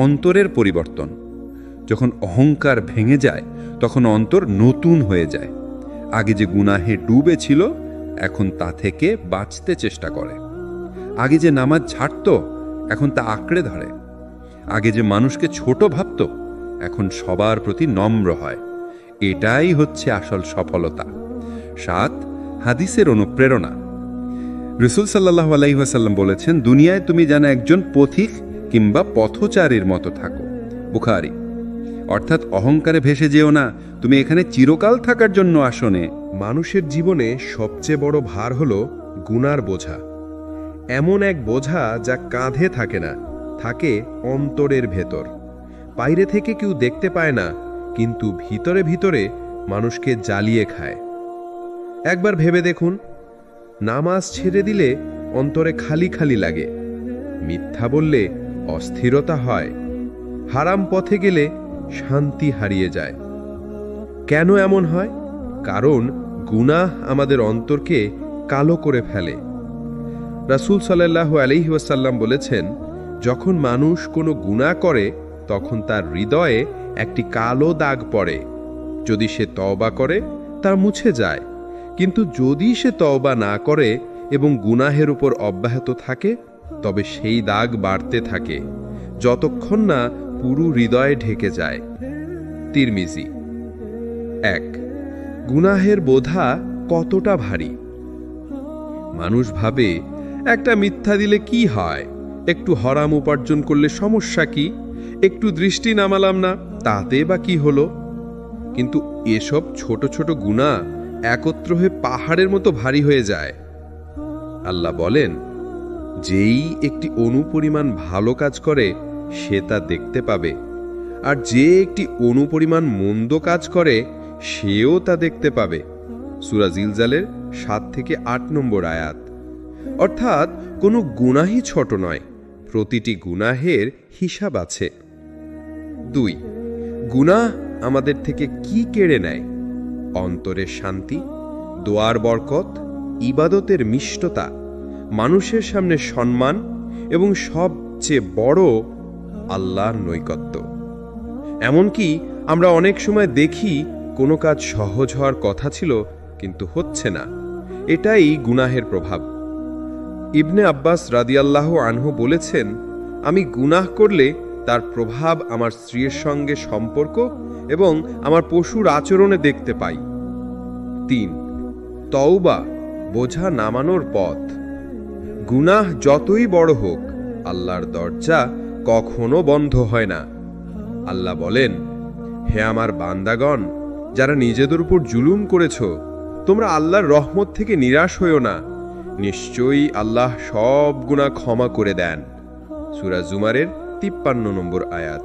অন্তরের পরিবর্তন। যখন অহংকার ভেঙে যায় তখন অন্তর নতুন হয়ে যায়। আগে যে গুনাহে ডুবে ছিল এখন তা থেকে বাঁচতে চেষ্টা করে। আগে যে নামাজ ছাড়ত এখন তা আঁকড়ে ধরে। আগে যে মানুষকে ছোট ভাবত এখন সবার প্রতি নম্র হয়। এটাই হচ্ছে আসল সফলতা। 7 হাদিসের অনুপ্রেরণা। রাসূল সাল্লাল্লাহু আলাইহি ওয়াসাল্লাম বলেছেন, দুনিয়ায় তুমি যেন একজন পথিক কিংবা পথচারীর মতো থাকো। বুখারী। অর্থাৎ অহংকারে ভেসে যেও না, তুমি এখানে চিরকাল থাকার জন্য আসনে। মানুষের জীবনে সবচেয়ে বড় ভার হলো গুনার বোঝা। এমন এক বোঝা যা কাঁধে থাকে না, থাকে অন্তরের ভেতর। বাইরে থেকে কেউ দেখতে পায় না, কিন্তু ভিতরে ভিতরে মানুষকে জ্বালিয়ে খায়। একবার ভেবে দেখুন, নামাজ ছেড়ে দিলে অন্তরে খালি খালি লাগে, মিথ্যা বললে অস্থিরতা হয়, হারাম পথে গেলে শান্তি হারিয়ে যায়। কেন এমন হয়? কারণ গুনাহ আমাদের অন্তরকে কালো করে ফেলে। রাসূল সাল্লাল্লাহু আলাইহি ওয়াসাল্লাম বলেছেন, যখন মানুষ কোনো গুনাহ করে তখন তার হৃদয়ে একটি কালো দাগ পড়ে। যদি সে তওবা করে তা মুছে যায়, কিন্তু যদি সে তওবা না করে এবং গুনাহের উপর অব্যাহত থাকে তবে সেই দাগ বাড়তে থাকে যতক্ষণ না পুরো হৃদয়ে ঢেকে যায়। তিরমিজি। 1 গুনাহের বোঝা কতটা ভারী। মানুষ ভাবে, একটা মিথ্যা দিলে কি হয়, একটু হারাম উপার্জন করলে সমস্যা কি, একটু দৃষ্টি নামালাম না তাতে বা কি হলো। কিন্তু এসব ছোট ছোট গুনাহ একত্র হয়ে পাহাড়ের মতো ভারী হয়ে যায়। আল্লাহ বলেন, যেই একটি অনুপরিমাণ ভালো কাজ করে সে তা দেখতে পাবে, আর যে একটি অনুপরিমাণ মন্দ কাজ করে সেও তা দেখতে পাবে। সূরা জিলজালের 7 থেকে 8 নম্বর আয়াত। অর্থাৎ কোনো গুনাহই ছোট নয়, প্রতিটি গুনাহের হিসাব আছে। 2 গুনাহ আমাদের থেকে কি কেড়ে নেয়? অন্তরের শান্তি, দোয়ার বরকত, ইবাদতের মিষ্টতা, মানুষের সামনে সম্মান এবং সবচেয়ে বড় আল্লাহর নৈকট্য। এমনকি আমরা অনেক সময় দেখি কোনো কাজ সহজ হওয়ার কথা ছিল কিন্তু হচ্ছে না। এটাই গুনাহের প্রভাব। ইবনে আব্বাস রাদিয়াল্লাহু আনহু বলেছেন, আমি গুনাহ করলে তার প্রভাব আমার স্ত্রীর সঙ্গে সম্পর্ক এবং আমার পশুর আচরণে দেখতে পাই। 3 তওবা বোঝা নামানোর পথ। গুনাহ যতই বড় হোক আল্লাহর দরজা কখনো বন্ধ হয় না। আল্লাহ বলেন, হে আমার বান্দাগণ, যারা নিজেদের উপর জুলুম করেছ, তোমরা আল্লাহর রহমত থেকে নিরাশ হইও না, নিশ্চয়ই আল্লাহ সব গুনাহ ক্ষমা করে দেন। সূরা জুমারের 53 নম্বর আয়াত।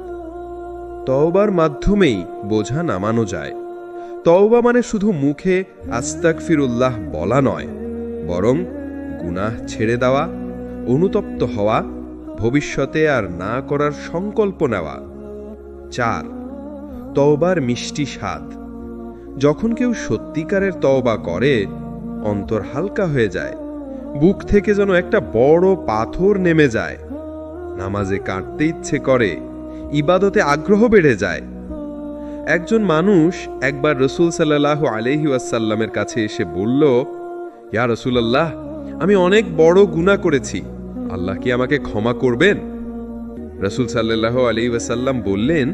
তওবার মাধ্যমেই বোঝা নামানো যায়। তওবা মানে শুধু মুখে আস্তাগফিরুল্লাহ বলা নয়, বরং গুনাহ ছেড়ে দেওয়া, অনুতপ্ত হওয়া, ভবিষ্যতে আর না করার সংকল্প নেওয়া। 4 তওবার মিষ্টি স্বাদ। যখন কেউ সত্যিকারের তওবা করে অন্তর হালকা হয়ে যায়, বুক থেকে যেন একটা বড় পাথর নেমে যায়। নামাজে কাটতে ইচ্ছে করে, ইবাদতে আগ্রহ বেড়ে যায়। একজন মানুষ একবার রাসূল সাল্লাল্লাহু আলাইহি ওয়াসাল্লামের কাছে এসে বলল, ইয়া রাসূলুল্লাহ, আমি অনেক বড় গুনাহ করেছি, আল্লাহ কি আমাকে ক্ষমা করবেন? রাসূল সাল্লাল্লাহু আলাইহি ওয়াসাল্লাম বললেন,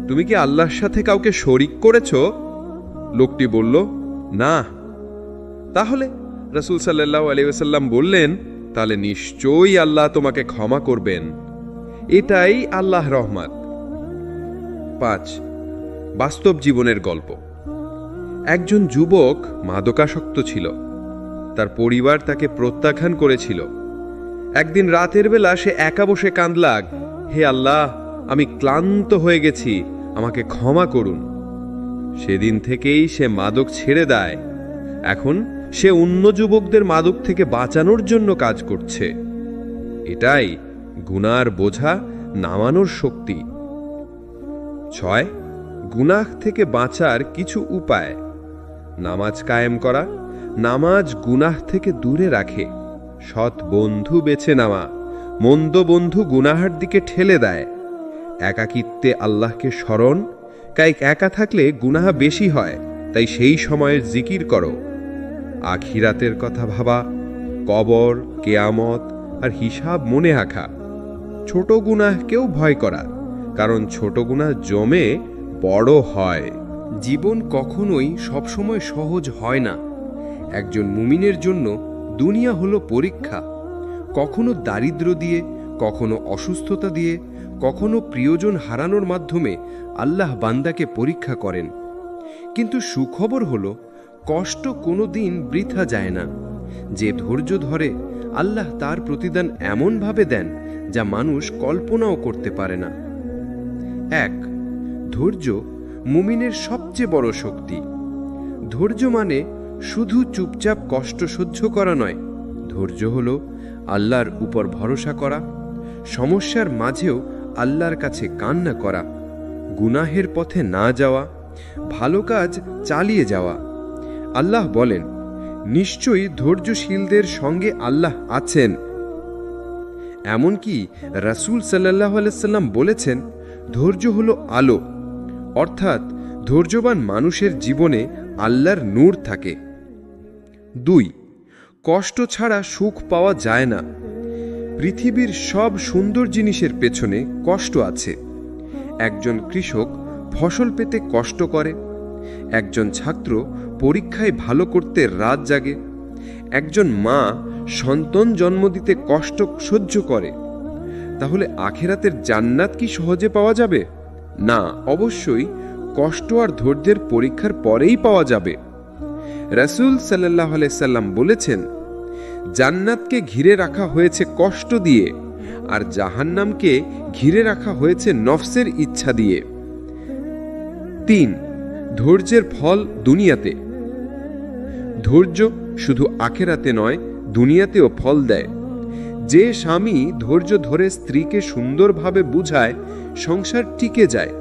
তুমি কি আল্লাহর সাথে কাউকে শরীক করেছো? লোকটি বলল, না। তাহলে রাসূল সাল্লাল্লাহু আলাইহি ওয়াসাল্লাম বললেন, তাহলে নিশ্চয়ই আল্লাহ তোমাকে ক্ষমা করবেন। এটাই আল্লাহর রহমত। 5 বাস্তব জীবনের গল্প। একজন যুবক মাদকাসক্ত ছিল। তার পরিবার তাকে প্রত্যাখ্যান করেছিল। একদিন রাতের বেলা সে একা বসে কাঁদল, হে আল্লাহ, আমি ক্লান্ত হয়ে গেছি, আমাকে ক্ষমা করুন। সেদিন থেকেই সে মাদক ছেড়ে দেয়। এখন সে অন্য যুবকদের মাদক থেকে বাঁচানোর জন্য কাজ করছে। এটাই গুনার বোঝা নামানোর শক্তি। 6 গুনাহ থেকে বাঁচার কিছু উপায়। নামাজ কায়েম করা। নামাজ গুনাহ থেকে দূরে রাখে, সৎ বন্ধু বেছে নেওয়া, মন্দ বন্ধু গুনাহের দিকে ঠেলে দেয়। একাকিত্বে আল্লাহকে স্মরণ, কাইক একা থাকলে গুনাহ বেশি হয়, তাই সেই সময়ের জিকির করো। আখিরাতের কথা ভাবা, কবর, কেয়ামত আর হিসাব মনে রাখা। ছোট গুনাহকেও ভয় করা, কারণ ছোট গুনাহ জমে বড় হয়। জীবন কখনোই সবসময় সহজ হয় না। একজন মুমিনের জন্য দুনিয়া হলো পরীক্ষা। কখনো দারিদ্র্য দিয়ে, কখনো অসুস্থতা দিয়ে, কখনো প্রিয়জন হারানোর মাধ্যমে আল্লাহ বান্দাকে পরীক্ষা করেন। কিন্তু সুখবর হলো, কষ্ট কোনো দিন বৃথা যায় না। যে ধৈর্য ধরে, আল্লাহ তার প্রতিদান এমনভাবে দেন যা মানুষ কল্পনাও করতে পারে না। 1. ধৈর্য মুমিনের সবচেয়ে বড় শক্তি। ধৈর্য মানে শুধু চুপচাপ কষ্ট সহ্য করা নয়। ধৈর্য হলো আল্লাহর উপর ভরসা করা, সমস্যার মাঝেও আল্লাহর কাছে কান্না করা, গুনাহের পথে না যাওয়া, ভালো কাজ চালিয়ে যাওয়া। আল্লাহ বলেন, নিশ্চয়ই ধৈর্যশীলদের সঙ্গে আল্লাহ আছেন। এমনকি রাসূল সাল্লাল্লাহু আলাইহি সাল্লাম বলেছেন, ধৈর্য হলো আলো, অর্থাৎ ধৈর্যবান মানুষের জীবনে আল্লাহর নূর থাকে। 2. কষ্ট ছাড়া সুখ পাওয়া যায় না। পৃথিবীর সব সুন্দর জিনিসের পেছনে কষ্ট আছে। একজন কৃষক ফসল পেতে কষ্ট করে, একজন ছাত্র পরীক্ষায় ভালো করতে রাত জাগে, একজন মা সন্তান জন্ম দিতে কষ্ট সহ্য করে। তাহলে আখিরাতের জান্নাত কি সহজে পাওয়া যাবে? না, অবশ্যই কষ্ট আর ধৈর্যের পরীক্ষার পরেই পাওয়া যাবে। রাসূল সাল্লাল্লাহু আলাইহি সাল্লাম বলেছেন, জান্নাতকে ঘিরে রাখা হয়েছে কষ্ট দিয়ে, আর জাহান্নামকে ঘিরে রাখা হয়েছে নফসের ইচ্ছা দিয়ে। 3. ধৈর্যের ফল দুনিয়াতে। ধৈর্য শুধু আখিরাতে নয়, দুনিয়াতেও ফল দেয়। যে স্বামী ধৈর্য ধরে স্ত্রীকে সুন্দরভাবে বুঝায়, সংসার টিকে যায়।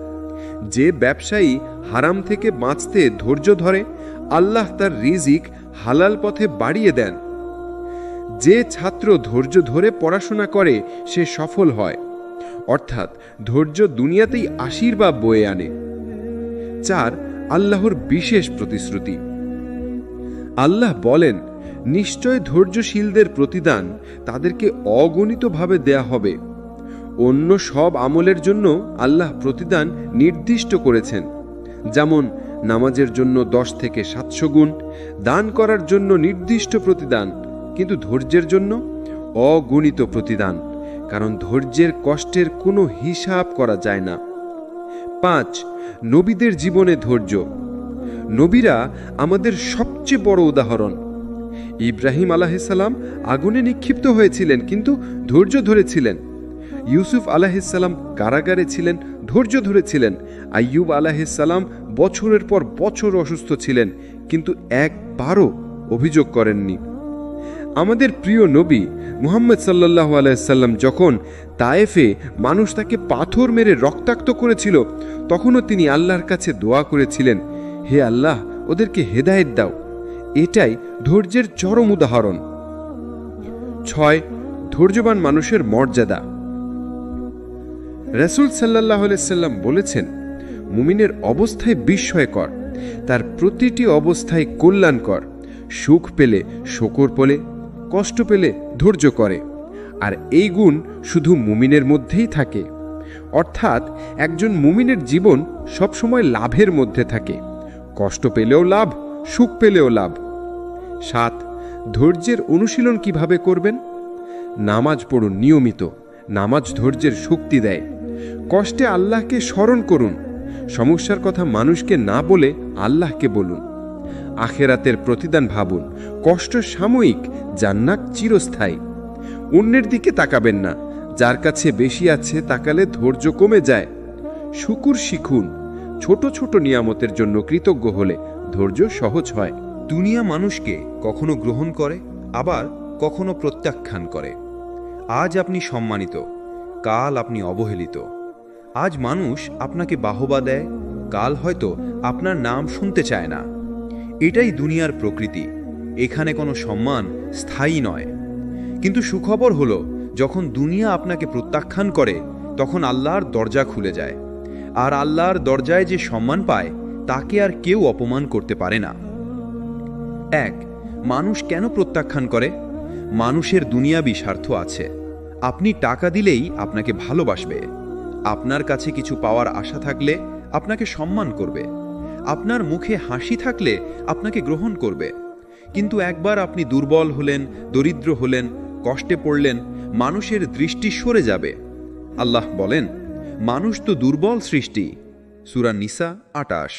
যে ব্যবসায়ী হারাম থেকে বাঁচতে ধৈর্য ধরে, আল্লাহ তার রিজিক হালাল পথে বাড়িয়ে দেন। যে ছাত্র ধৈর্য ধরে পড়াশোনা করে, সে সফল হয়। অর্থাৎ ধৈর্য দুনিয়াতেই আশীর্বাদ বয়ে আনে। 4. আল্লাহর বিশেষ প্রতিশ্রুতি। আল্লাহ বলেন, নিশ্চয় ধৈর্যশীলদের প্রতিদান তাদেরকে অগণিতভাবে দেয়া হবে। অন্য সব আমলের জন্য আল্লাহ প্রতিদান নির্দিষ্ট করেছেন, যেমন নামাজের জন্য 10 থেকে 700 গুণ, দান করার জন্য নির্দিষ্ট প্রতিদান, কিন্তু ধৈর্যের জন্য অগণিত প্রতিদান, কারণ ধৈর্যের কষ্টের কোনো হিসাব করা যায় না। 5. নবীদের জীবনে ধৈর্য। নবীরা আমাদের সবচেয়ে বড় উদাহরণ। ইব্রাহিম আলাইহিস সালাম আগুনে নিক্ষিপ্ত হয়েছিলেন, কিন্তু ধৈর্য ধরেছিলেন। ইউসুফ আলাইহিস সালাম কারাগারে ছিলেন, ধৈর্য ধরেছিলেন। আইয়ুব আলাইহিস সালাম বছরের পর বছর অসুস্থ ছিলেন, কিন্তু একবারও অভিযোগ করেননি। আমাদের প্রিয় নবী মুহাম্মদ সাল্লাল্লাহু আলাইহি সাল্লাম যখন তায়েফে মানুষ তাকে পাথর মেরে রক্তাক্ত করেছিল, তখনও তিনি আল্লাহর কাছে দোয়া করেছিলেন, হে আল্লাহ, ওদেরকে হেদায়েত দাও। এটাই ধৈর্যের চরম উদাহরণ। 6. ধৈর্যবান মানুষের মর্যাদা। রাসূল সাল্লাল্লাহু আলাইহি সাল্লাম বলেছেন, মুমিনের অবস্থায় বিস্ময়কর, তার প্রতিটি অবস্থায় কল্যাণকর। সুখ পেলে শকর বলে, কষ্ট পেলে ধৈর্য করে। আর এই গুণ শুধু মুমিনের মধ্যেই থাকে। অর্থাৎ একজন মুমিনের জীবন সবসময় লাভের মধ্যে থাকে। কষ্ট পেলেও লাভ, সুখ পেলেও লাভ। 7. ধৈর্যের অনুশীলন কিভাবে করবেন? নামাজ পড়ুন নিয়মিত। নামাজ ধৈর্যের শক্তি দেয়। কষ্টে আল্লাহকে স্মরণ করুন। সমস্যার কথা মানুষকে না বলে আল্লাহকে বলুন। আখিরাতের প্রতিদান ভাবুন। কষ্ট সাময়িক, জান্নাত চিরস্থায়ী। অন্যের দিকে তাকাবেন না, যার কাছে বেশি আছে তাকালে ধৈর্য কমে যায়। শুকর শিখুন। ছোট ছোট নিয়ামতের জন্য কৃতজ্ঞ হলে ধৈর্য সহজ হয়। দুনিয়া মানুষকে কখনো গ্রহণ করে, আবার কখনো প্রত্যাখ্যান করে। আজ আপনি সম্মানিত, কাল আপনি অবহেলিত। আজ মানুষ আপনাকে বাহবা দেয়, কাল হয়তো আপনার নাম শুনতে চায় না। এটাই দুনিয়ার প্রকৃতি। এখানে কোনো সম্মান স্থায়ী নয়। কিন্তু সুখবর হলো, যখন দুনিয়া আপনাকে প্রত্যাখ্যান করে তখন আল্লাহর দরজা খুলে যায়। আর আল্লাহর দরজায় যে সম্মান পায় তাকে আর কেউ অপমান করতে পারে না। এক, মানুষ কেন প্রত্যাখ্যান করে? মানুষের দুনিয়াবি স্বার্থ আছে। আপনি টাকা দিলেই আপনাকে ভালোবাসবে, আপনার কাছে কিছু পাওয়ার আশা থাকলে আপনাকে সম্মান করবে, আপনার মুখে হাসি থাকলে আপনাকে গ্রহণ করবে। কিন্তু একবার আপনি দুর্বল হলেন, দরিদ্র হলেন, কষ্টে পড়লেন, মানুষের দৃষ্টি সরে যাবে। আল্লাহ বলেন, মানুষ তো দুর্বল সৃষ্টি। সূরা নিসা 28।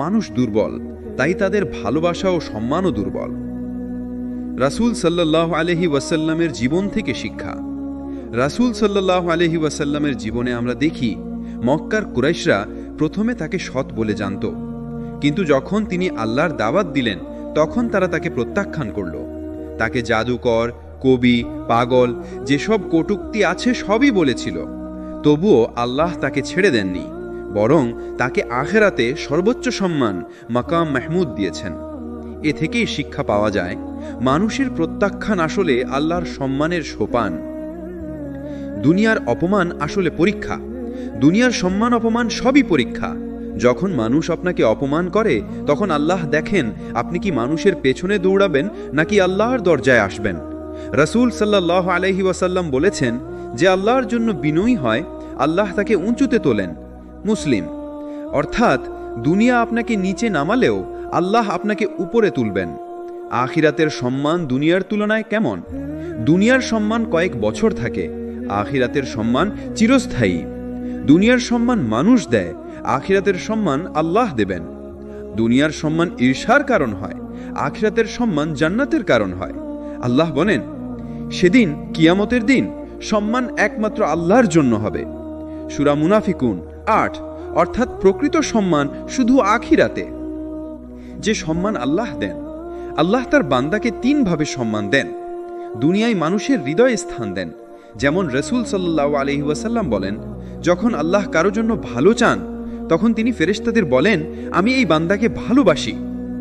মানুষ দুর্বল, তাই তাদের ভালোবাসা ও সম্মানও দুর্বল। রাসূল সাল্লাল্লাহু আলাইহি ওয়াসাল্লামের জীবন থেকে শিক্ষা। রাসূল সাল্লাল্লাহু আলাইহি ওয়াসাল্লামের জীবনে আমরা দেখি, মক্কার কুরাইশরা প্রথমে তাকে সৎ বলে জানত, কিন্তু যখন তিনি আল্লাহর দাওয়াত দিলেন তখন তারা তাকে প্রত্যাখ্যান করল। তাকে জাদুকর, কবি, পাগল, যেসব কটূক্তি আছে সবই বলেছিল। তবুও আল্লাহ তাকে ছেড়ে দেননি, বরং তাকে আখিরাতে সর্বোচ্চ সম্মান মাকাম মাহমুদ দিয়েছেন। এ থেকেই শিক্ষা পাওয়া যায়, মানুষের প্রত্যাখ্যান আসলে আল্লাহর সম্মানের সোপান। দুনিয়ার অপমান আসলে পরীক্ষা। দুনিয়ার সম্মান অপমান সবই পরীক্ষা। যখন মানুষ আপনাকে অপমান করে তখন আল্লাহ দেখেন আপনি কি মানুষের পেছনে দৌড়াবেন নাকি আল্লাহর দরজায় আসবেন। রাসূল সাল্লাল্লাহু আলাইহি ওয়াসাল্লাম বলেছেন, যে আল্লাহর জন্য বিনয়ী হয় আল্লাহ তাকে উঁচুতে তোলেন। মুসলিম। অর্থাৎ দুনিয়া আপনাকে নিচে নামালেও আল্লাহ আপনাকে উপরে তুলবেন। আখিরাতের সম্মান দুনিয়ার তুলনায় কেমন? দুনিয়ার সম্মান কয়েক বছর থাকে, আখিরাতের সম্মান চিরস্থায়ী। দুনিয়ার সম্মান মানুষ দেয়, আখিরাতের সম্মান আল্লাহ দেবেন। দুনিয়ার সম্মান ঈর্ষার কারণ হয়, আখিরাতের সম্মান জান্নাতের কারণ হয়। আল্লাহ বলেন, সেদিন কিয়ামতের দিন সম্মান একমাত্র আল্লাহর জন্য হবে। সূরা মুনাফিকুন 8। অর্থাৎ প্রকৃত সম্মান শুধু আখিরাতে। যে সম্মান আল্লাহ দেন, আল্লাহ তার বান্দাকে 3 ভাবে সম্মান দেন। দুনিয়ায় মানুষের হৃদয়ে স্থান দেন, যেমন রাসূল সাল্লাল্লাহু আলাইহি ওয়াসাল্লাম বলেন, যখন আল্লাহ কারো জন্য ভালো চান তখন তিনি ফেরেশতাদের বলেন, আমি এই বান্দাকে ভালোবাসি,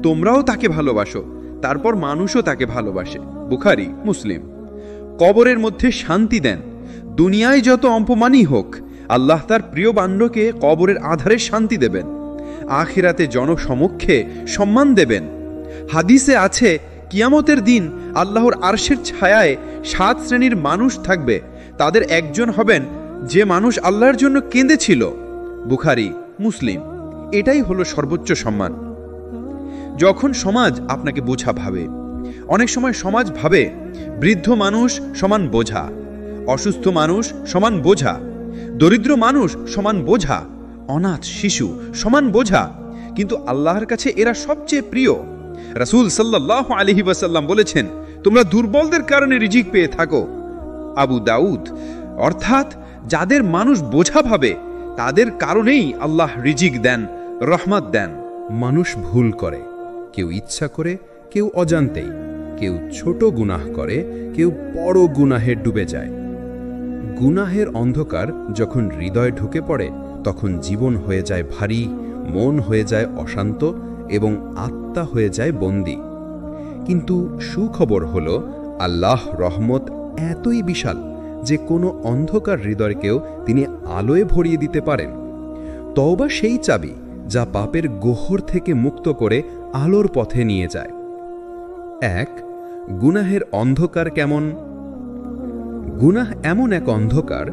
তোমরাও তাকে ভালোবাসো। তারপর মানুষও তাকে ভালোবাসে। বুখারী, মুসলিম। কবরের মধ্যে শান্তি দেন। দুনিয়ায় যত অপমানই হোক, আল্লাহ তার প্রিয় বান্দাকে কবরের আধারে শান্তি দেবেন। আখিরাতে জনসমক্ষে সম্মান দেবেন। হাদিসে আছে, কিয়ামতের দিন আল্লাহর আরশের ছায়ায় 7 শ্রেণীর মানুষ থাকবে। তাদের একজন হবেন যে মানুষ আল্লাহর জন্য কেঁদেছিল। বুখারী, মুসলিম। এটাই হলো সর্বোচ্চ সম্মান। যখন সমাজ আপনাকে বোঝা ভাবে, অনেক সময় সমাজ ভাবে বৃদ্ধ মানুষ সমান বোঝা, অসুস্থ মানুষ সমান বোঝা, দরিদ্র মানুষ সমান বোঝা, অনাথ শিশু সমান বোঝা, কিন্তু আল্লাহর কাছে এরা সবচেয়ে প্রিয়। রাসূল সাল্লাল্লাহু আলাইহি ওয়াসাল্লাম বলেছেন, তোমরা দুর্বলদের কারণে রিজিক পেয়ে থাকো। আবু দাউদ। অর্থাৎ যাদের মানুষ বোঝা ভাবে তাদের কারণেই আল্লাহ রিজিক দেন, রহমত দেন। মানুষ ভুল করে, কেউ ইচ্ছা করে, কেউ অজান্তেই। কেউ ছোট গুনাহ করে, কেউ বড় গুনাহে ডুবে যায়। গুনাহের অন্ধকার যখন হৃদয়ে ঢুকে পড়ে তখন জীবন হয়ে যায় ভারী, মন হয়ে যায় অশান্ত এবং আত্মা হয়ে যায় বন্দী। কিন্তু সুখবর হলো, আল্লাহ রহমত এতই বিশাল যে কোনো অন্ধকার হৃদয়কেও তিনি আলোয় ভরিয়ে দিতে পারেন। তওবা সেই চাবি যা পাপের গোহর থেকে মুক্ত করে আলোর পথে নিয়ে যায়। 1. গুনাহের অন্ধকার কেমন? গুনাহ এমন এক অন্ধকার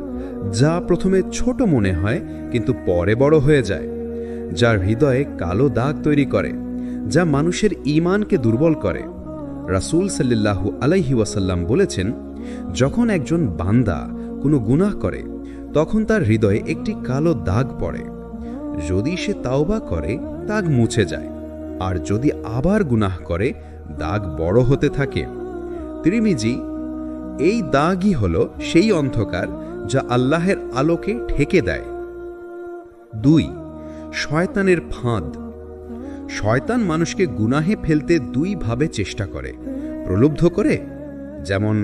যা প্রথমে ছোট মনে হয় কিন্তু পরে বড় হয়ে যায়, যার হৃদয়ে কালো দাগ তৈরি করে, যা মানুষের ঈমানকে দুর্বল করে। রাসূল সাল্লাল্লাহু আলাইহি ওয়াসাল্লাম বলেছেন, যখন একজন বান্দা কোনো গুনাহ করে তখন তার হৃদয়ে একটি কালো দাগ পড়ে। যদি সে তাওবা করে দাগ মুছে যায়, আর যদি আবার গুনাহ করে দাগ বড় হতে থাকে। তিরমিজি। এই দাগই হলো সেই অন্ধকার যা আল্লাহের আলোকে ঢেকে দেয়। 2. শয়তানের ফাঁদ। শয়তান মানুষকে গুনাহে ফেলতে 2 ভাবে চেষ্টা করে। প্রলুব্ধ করে, যেমন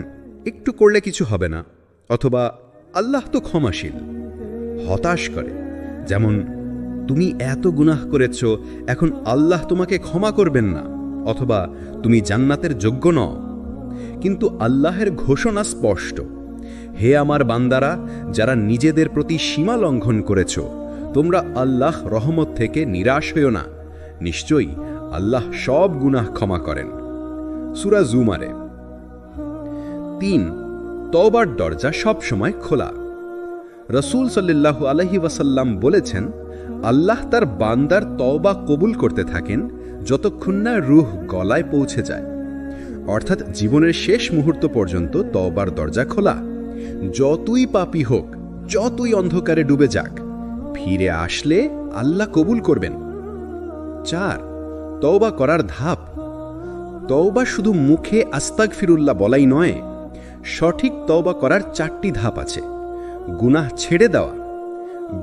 একটু করলে কিছু হবে না, অথবা আল্লাহ তো ক্ষমাশীল। হতাশ করে, যেমন তুমি এত গুনাহ করেছ, এখন আল্লাহ তোমাকে ক্ষমা করবেন না, অথবা তুমি জান্নাতের যোগ্য নও। কিন্তু আল্লাহের ঘোষণা স্পষ্ট, হে আমার বান্দারা, যারা নিজেদের প্রতি সীমা লঙ্ঘন করেছ, তোমরা আল্লাহ রহমত থেকে নিরাশ হইও না। নিশ্চয়ই আল্লাহ সব গুনাহ ক্ষমা করেন। সূরা জুমারে। 3. তওবার দরজা সব সময় খোলা। রাসূল সাল্লাল্লাহু আলাইহি ওয়াসাল্লাম বলেছেন, আল্লাহ তার বান্দার তওবা কবুল করতে থাকেন যতক্ষণ না রূহ গলায় পৌঁছে যায়। অর্থাৎ জীবনের শেষ মুহূর্ত পর্যন্ত তওবার দরজা খোলা। যতই পাপী হোক, যতই অন্ধকারে ডুবে যাক, ফিরে আসলে আল্লাহ কবুল করবেন। 4. তওবা করার ধাপ। তওবা শুধু মুখে আস্তাগফিরুল্লাহ বলাই নয়, সঠিক তওবা করার 4টি ধাপ আছে। গুনাহ ছেড়ে দেওয়া।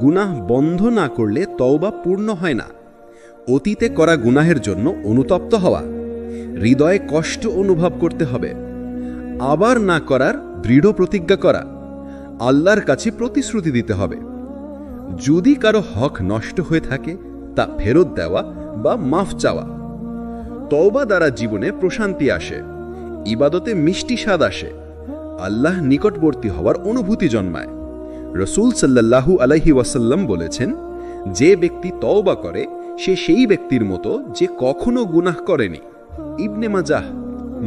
গুনাহ বন্ধ না করলে তওবা পূর্ণ হয় না। অতীতে করা গুনাহের জন্য অনুতপ্ত হওয়া। হৃদয়ে কষ্ট অনুভব করতে হবে। আবার না করার দৃঢ় প্রতিজ্ঞা করা। আল্লাহর কাছে প্রতিশ্রুতি দিতে হবে। যদি কারো হক নষ্ট হয়ে থাকে তা ফেরত দেওয়া বা মাফ চাওয়া। তওবা দ্বারা জীবনে প্রশান্তি আসে, ইবাদতে মিষ্টি স্বাদ আসে, আল্লাহ নিকটবর্তী হওয়ার অনুভূতি জন্মায়। রাসূল সাল্লাল্লাহু আলাইহি ওয়াসাল্লাম বলেছেন, যে ব্যক্তি তওবা করে সে সেই ব্যক্তির মতো যে কখনো গুনাহ করেনি। ইবনে মাজাহ।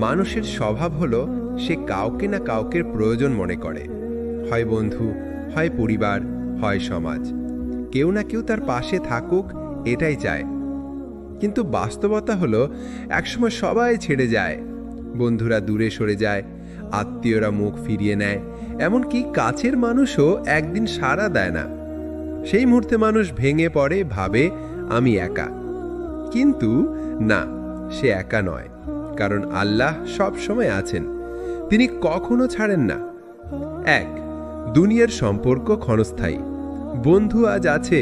মানুষের স্বভাব হলো সে কাউকে না কাউকে প্রয়োজন মনে করে, হয় বন্ধু, হয় পরিবার, হয় সমাজ। কেউ না কেউ তার পাশে থাকুক, এটাই চায়। কিন্তু বাস্তবতা হলো একসময় সবাই ছেড়ে যায়, বন্ধুরা দূরে সরে যায়, আত্মীয়রা মুখ ফিরিয়ে নেয়, এমনকি কাছের মানুষও একদিন সাড়া দেয় না। সেই মুহূর্তে মানুষ ভেঙে পড়ে, ভাবে আমি একা। কিন্তু না, সে একা নয়, কারণ আল্লাহ সব সময় আছেন, তিনি কখনো ছাড়েন না। 1. দুনিয়ার সম্পর্ক ক্ষণস্থায়ী। বন্ধু আজ আছে,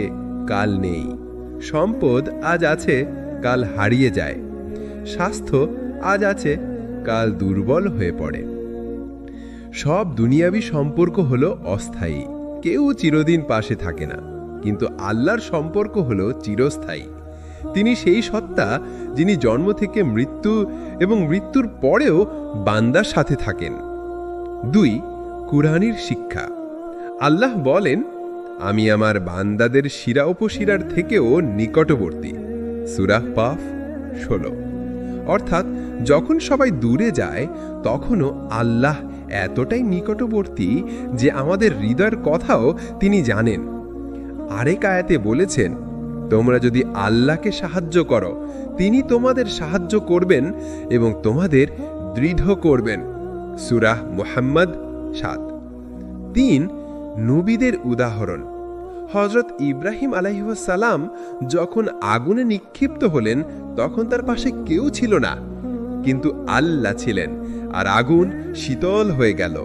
কাল নেই। সম্পদ আজ আছে, কাল হারিয়ে যায়। স্বাস্থ্য আজ আছে, কাল দুর্বল হয়ে পড়ে। সব দুনিয়াবি সম্পর্ক হলো অস্থায়ী, কেউ চিরদিন পাশে থাকে না। কিন্তু আল্লাহর সম্পর্ক হলো চিরস্থায়ী। তিনি সেই সত্তা যিনি জন্ম থেকে মৃত্যু এবং মৃত্যুর পরেও বান্দার সাথে থাকেন। 2. কুরআনের শিক্ষা। আল্লাহ বলেন, আমি আমার বান্দাদের শিরা উপশিরার থেকেও নিকটবর্তী। সূরা কাফ 16। অর্থাৎ যখন সবাই দূরে যায় তখনও আল্লাহ এতটাই নিকটবর্তী যে আমাদের হৃদয়ের কথাও তিনি জানেন। আরেক আয়াতে বলেছেন, তোমরা যদি আল্লাহকে সাহায্য করো, তিনি তোমাদের সাহায্য করবেন এবং তোমাদের দৃঢ় করবেন। সূরা মুহাম্মদ 7। 3. নবীদের উদাহরণ। হযরত ইব্রাহিম আলাইহিস সালাম যখন আগুনে নিক্ষিপ্ত হলেন তখন তার পাশে কেউ ছিল না, কিন্তু আল্লাহ ছিলেন আর আগুন শীতল হয়ে গেল।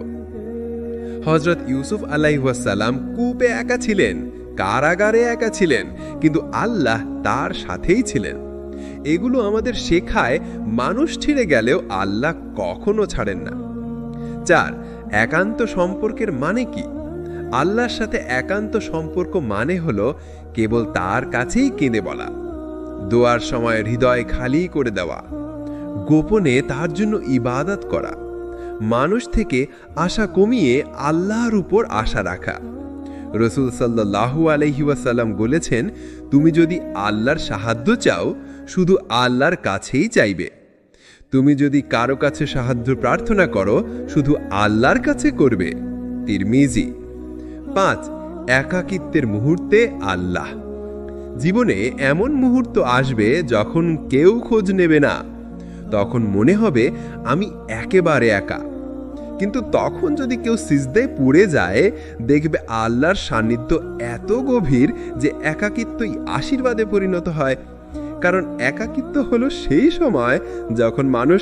হযরত ইউসুফ আলাইহিস সালাম কূপে একা ছিলেন, কারাগারে একা ছিলেন, কিন্তু আল্লাহ তার সাথেই ছিলেন। এগুলো আমাদের শেখায় মানুষ ছেড়ে গেলেও আল্লাহ কখনো ছাড়েন না। 4. একান্ত সম্পর্কের মানে কি? আল্লাহর সাথে একান্ত সম্পর্ক মানে হলো কেবল তার কাছেই কেঁদে বলা, দোয়ার সময় হৃদয় খালি করে দেওয়া, গোপনে তার জন্য ইবাদত করা, মানুষ থেকে আশা কমিয়ে আল্লাহর উপর আশা রাখা। রাসূল সাল্লাল্লাহু আলাইহি ওয়াসাল্লাম বলেছেন, তুমি যদি আল্লাহর সাহায্য চাও শুধু আল্লাহর কাছেই চাইবে। তুমি যদি কারো কাছে সাহায্য প্রার্থনা করো শুধু আল্লাহর কাছে করবে। তিরমিজি। 5. একাকিত্বের মুহূর্তে আল্লাহ। জীবনে এমন মুহূর্ত আসবে যখন কেউ খোঁজ নেবে না, তখন মনে হবে আমি একেবারে একা। কিন্তু তখন যদি কেউ সিজদায় পড়ে যায়, দেখবে আল্লাহর সান্নিধ্য এত গভীর যে একাকিত্বই আশীর্বাদে পরিণত হয়। কারণ একাকিত্ব হলো সেই সময় যখন মানুষ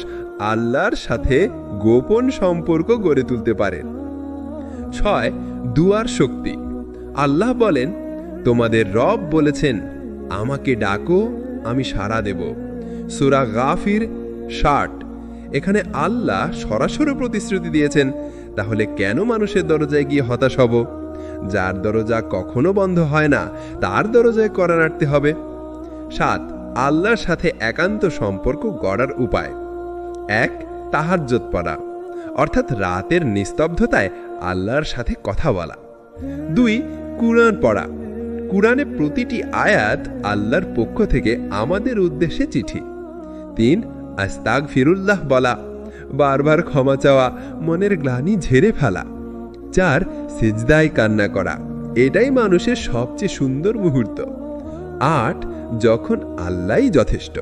আল্লাহর সাথে গোপন সম্পর্ক গড়ে তুলতে পারে। 6. দুয়ার শক্তি। আল্লাহ বলেন, তোমাদের রব বলেছেন, আমাকে ডাকো, আমি সাড়া দেব। সূরা গাফির 60। এখানে আল্লাহ সরাসরি প্রতিশ্রুতি দিয়েছেন, তাহলে কেন মানুষের দরজায় গিয়ে হতাশ হব? যার দরজা কখনো বন্ধ হয় না তার দরজায় কড়া নাড়তে হবে। 7. আল্লাহর সাথে একান্ত সম্পর্ক গড়ার উপায়। 1. তাহাজ্জুদ পড়া। অর্থাৎ রাতের নিস্তব্ধতায় আল্লাহর সাথে কথা বলা। 2. কুরআন পড়া। কুরআনে প্রতিটি আয়াত আল্লাহর পক্ষ থেকে আমাদের উদ্দেশ্যে চিঠি। 3. আস্তাগফিরুল্লাহ বলা, বারবার ক্ষমা চাওয়া, মনের গ্লানি ঝেড়ে ফেলা। 4. সিজদায় কান্না করা, এটাই মানুষের সবচেয়ে সুন্দর মুহূর্ত। 8. যখন আল্লাহই যথেষ্ট।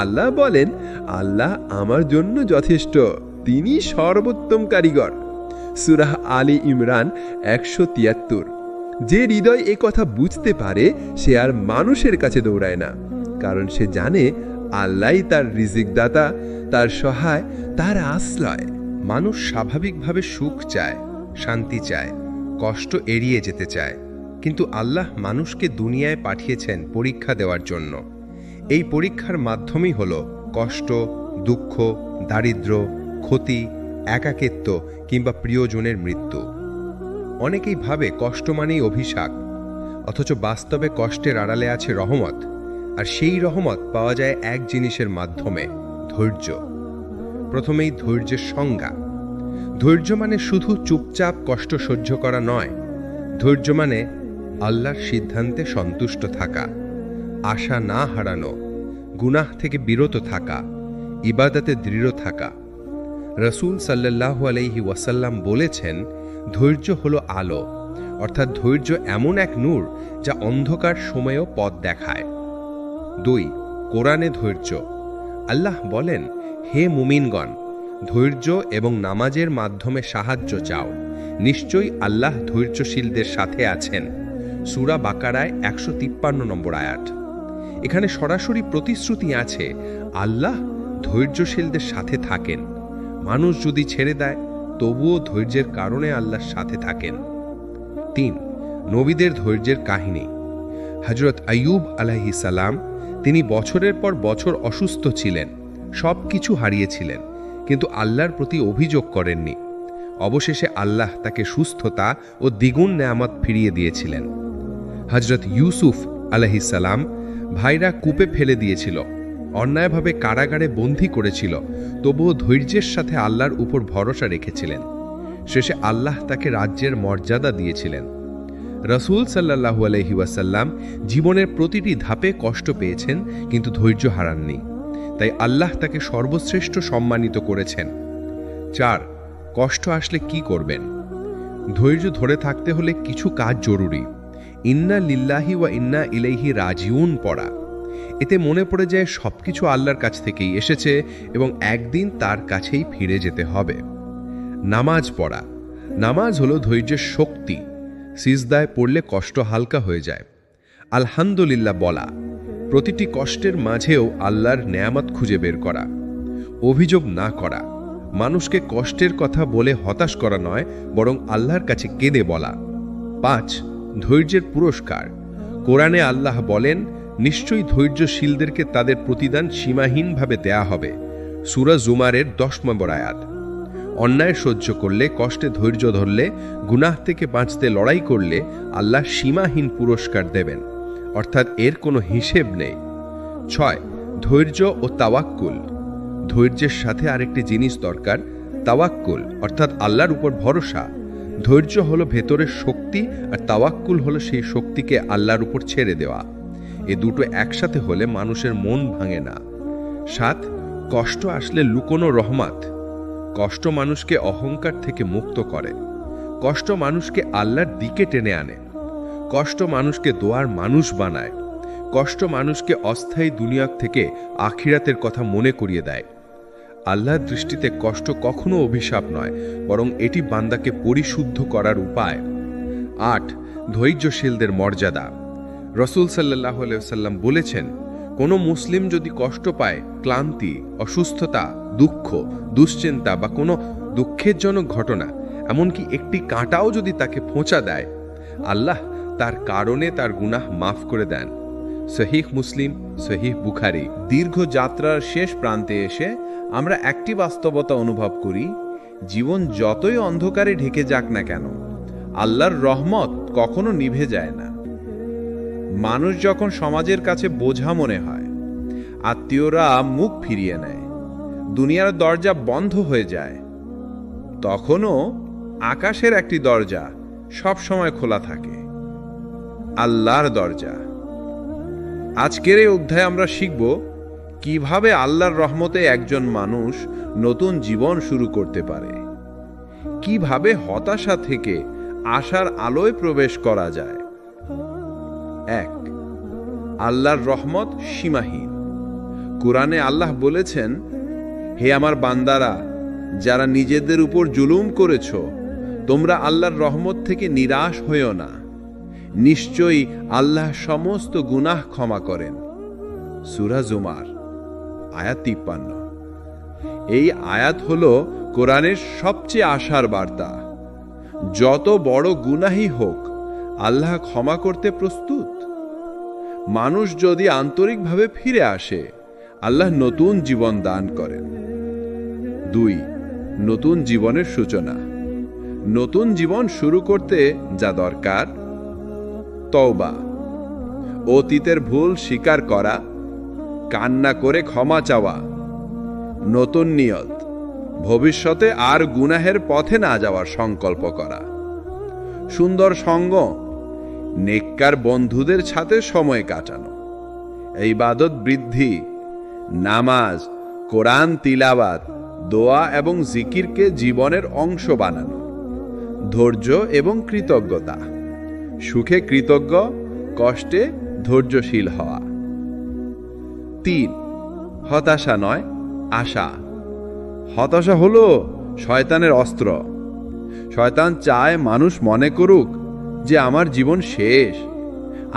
আল্লাহ বলেন, আল্লাহ আমার জন্য যথেষ্ট, তিনি সর্বোত্তম কারিগর। সূরা আলী ইমরান 173। যে হৃদয় এ কথা বুঝতে পারে সে আর মানুষের কাছে দৌড়ায় না, কারণ সে জানে আল্লাহই তার রিজিক দাতা, তার সহায়, তার আশ্রয়। মানুষ স্বাভাবিকভাবে সুখ চায়, শান্তি চায়, কষ্ট এড়িয়ে যেতে চায়, কিন্তু আল্লাহ মানুষকে দুনিয়ায় পাঠিয়েছেন পরীক্ষা দেওয়ার জন্য। এই পরীক্ষার মাধ্যমেই হলো কষ্ট, দুঃখ, দারিদ্র্য, ক্ষতি, একাকিত্ব কিংবা প্রিয়জনের মৃত্যু। অনেকেই ভাবে কষ্ট মানেই অভিশাপ, অথচ বাস্তবে কষ্টের আড়ালে আছে রহমত, আর সেই রহমত পাওয়া যায় এক জিনিসের মাধ্যমে, ধৈর্য। প্রথমেই ধৈর্যের সংজ্ঞা। ধৈর্য মানে শুধু চুপচাপ কষ্ট সহ্য করা নয়। ধৈর্য মানে আল্লাহর সিদ্ধান্তে সন্তুষ্ট থাকা, আশা না হারানো, গুনাহ থেকে বিরত থাকা, ইবাদতে দৃঢ় থাকা। রাসূল সাল্লাল্লাহু আলাইহি ওয়াসাল্লাম বলেছেন, ধৈর্য হলো আলো, অর্থাৎ ধৈর্য এমন এক নূর যা অন্ধকার সময়েও পথ দেখায়। 2. কোরআনে ধৈর্য। আল্লাহ বলেন, হে মুমিনগণ, ধৈর্য এবং নামাজের মাধ্যমে সাহায্য চাও, নিশ্চয়ই আল্লাহ ধৈর্যশীলদের সাথে আছেন। সূরা বাকারায় 153 নম্বর আয়াত। এখানে সরাসরি প্রতিশ্রুতি আছে আল্লাহ ধৈর্যশীলদের সাথে থাকেন। মানুষ যদি ছেড়ে দেয় তবুও ধৈর্যের কারণে আল্লাহর সাথে থাকেন। 3. নবীদের ধৈর্যের কাহিনী। হযরত আইয়ুব আলাইহিস সালাম, তিনি বছরের পর বছর অসুস্থ ছিলেন, সব কিছু হারিয়েছিলেন, কিন্তু আল্লাহর প্রতি অভিযোগ করেননি। অবশেষে আল্লাহ তাকে সুস্থতা ও দ্বিগুণ নেয়ামত ফিরিয়ে দিয়েছিলেন। হযরত ইউসুফ আলাইহিস সালাম, ভাইরা কূপে ফেলে দিয়েছিল, অন্যায়ভাবে কারাগারে বন্দী করেছিল, তবুও ধৈর্যের সাথে আল্লাহর উপর ভরসা রেখেছিলেন। শেষে আল্লাহ তাকে রাজ্যের মর্যাদা দিয়েছিলেন। রাসূল সাল্লাল্লাহু আলাইহি ওয়াসাল্লাম জীবনের প্রতিটি ধাপে কষ্ট পেয়েছেন, কিন্তু ধৈর্য হারাননি, তাই আল্লাহ তাকে সর্বশ্রেষ্ঠ সম্মানিত করেছেন। 4. কষ্ট আসলে কি করবেন? ধৈর্য ধরে থাকতে হলে কিছু কাজ জরুরি। ইন্না লিল্লাহি ওয়া ইন্না ইলাইহি রাজিউন পড়া। এতে মনে পড়ে যায় সবকিছু আল্লাহর কাছ থেকেই এসেছে এবং একদিন তার কাছেই ফিরে যেতে হবে। নামাজ পড়া। নামাজ হলো ধৈর্যের শক্তি। সিজদায় পড়লে কষ্ট হালকা হয়ে যায়। আলহামদুলিল্লাহ বলা। প্রতিটি কষ্টের মাঝেও আল্লাহর নেয়ামত খুঁজে বের করা। অভিযোগ না করা। মানুষকে কষ্টের কথা বলে হতাশ করা নয়, বরং আল্লাহর কাছে কেঁদে বলা। 5. ধৈর্যের পুরস্কার। কোরআনে আল্লাহ বলেন, নিশ্চয়ই ধৈর্যশীলদেরকে তাদের প্রতিদান সীমাহীনভাবে দেয়া হবে। সূরা জুমারের 10 নম্বর আয়াত। অন্যায় সহ্য করলে, কষ্টে ধৈর্য ধরলে, গুনাহ থেকে বাঁচতে লড়াই করলে আল্লাহ সীমাহীন পুরস্কার দেবেন, অর্থাৎ এর কোনো হিসেব নেই। 6. ধৈর্য ও তাওয়াক্কুল। ধৈর্যের সাথে আরেকটি জিনিস দরকার, তাওয়াক্কুল, অর্থাৎ আল্লাহর উপর ভরসা। ধৈর্য হলো ভেতরের শক্তি, আর তাওয়াক্কুল হলো সেই শক্তিকে আল্লাহর উপর ছেড়ে দেওয়া। এ দুটো একসাথে হলে মানুষের মন ভাঙে না। 7. কষ্ট আসলে লুকোনো রহমত। কষ্ট মানুষকে অহংকার থেকে মুক্ত করে। কষ্ট মানুষকে আল্লাহর দিকে টেনে আনে। কষ্ট মানুষকে দোয়ার মানুষ বানায়। কষ্ট মানুষকে অস্থায়ী দুনিয়া থেকে আখিরাতের কথা মনে করিয়ে দেয়। আল্লাহর দৃষ্টিতে কষ্ট কখনো অভিশাপ নয়, বরং এটি বান্দাকে পরিশুদ্ধ করার উপায়। 8. ধৈর্যশীলদের মর্যাদা। রাসূল সাল্লাল্লাহু আলাইহি ওয়াসাল্লাম বলেছেন, কোনো মুসলিম যদি কষ্ট পায়, ক্লান্তি, অসুস্থতা, দুঃখ, দুশ্চিন্তা বা কোনো দুঃখেরজনক ঘটনা, এমনকি একটি কাঁটাও যদি তাকে খোঁচা দেয়, আল্লাহ তার কারণে তার গুনাহ মাফ করে দেন। সহিহ মুসলিম, সহিহ বুখারী। দীর্ঘ যাত্রার শেষ প্রান্তে এসে আমরা একটি বাস্তবতা অনুভব করি, জীবন যতই অন্ধকারে ঢেকে যাক না কেন, আল্লাহর রহমত কখনো নিভে যায় না। মানুষ যখন সমাজের কাছে বোঝা মনে হয়, আত্মীয়রা মুখ ফিরিয়ে নেয়, দুনিয়ার দরজা বন্ধ হয়ে যায়, তখনও আকাশের একটি দরজা সব সময় খোলা থাকে, আল্লাহর দরজা। আজকের এই অধ্যায়ে আমরা শিখব কিভাবে আল্লাহর রহমতে একজন মানুষ নতুন জীবন শুরু করতে পারে, কিভাবে হতাশা থেকে আশার আলোয় প্রবেশ করা যায়। 1. আল্লাহর রহমত সীমাহীন। কোরআনে আল্লাহ বলেছেন, হে আমার বান্দারা, যারা নিজেদের উপর জুলুম করেছ, তোমরা আল্লাহর রহমত থেকে নিরাশ হইও না। নিশ্চয়ই আল্লাহ সমস্ত গুনাহ ক্ষমা করেন। সূরা জুমার আয়াত 53। এই আয়াত হলো কোরআনের সবচেয়ে আশার বার্তা। যত বড় গুনাহই হোক, আল্লাহ ক্ষমা করতে প্রস্তুত। মানুষ যদি আন্তরিকভাবে ফিরে আসে, আল্লাহ নতুন জীবন দান করেন। 2. নতুন জীবনের সূচনা। নতুন জীবন শুরু করতে যা দরকার: তওবা, অতীতের ভুল স্বীকার করা, কান্না করে ক্ষমা চাওয়া, নতুন নিয়ত, ভবিষ্যতে আর গুনাহের পথে না যাওয়ার সংকল্প করা, সুন্দর সঙ্গ, নেককার বন্ধুদের সাথে সময় কাটানো, ইবাদত বৃদ্ধি, নামাজ, কোরআন তিলাওয়াত, দোয়া এবং জিকিরকে জীবনের অংশ বানানো, ধৈর্য এবং কৃতজ্ঞতা, সুখে কৃতজ্ঞ, কষ্টে ধৈর্যশীল হওয়া। 3. হতাশা নয়, আশা। হতাশা হলো শয়তানের অস্ত্র। শয়তান চায় মানুষ মনে করুক যে আমার জীবন শেষ,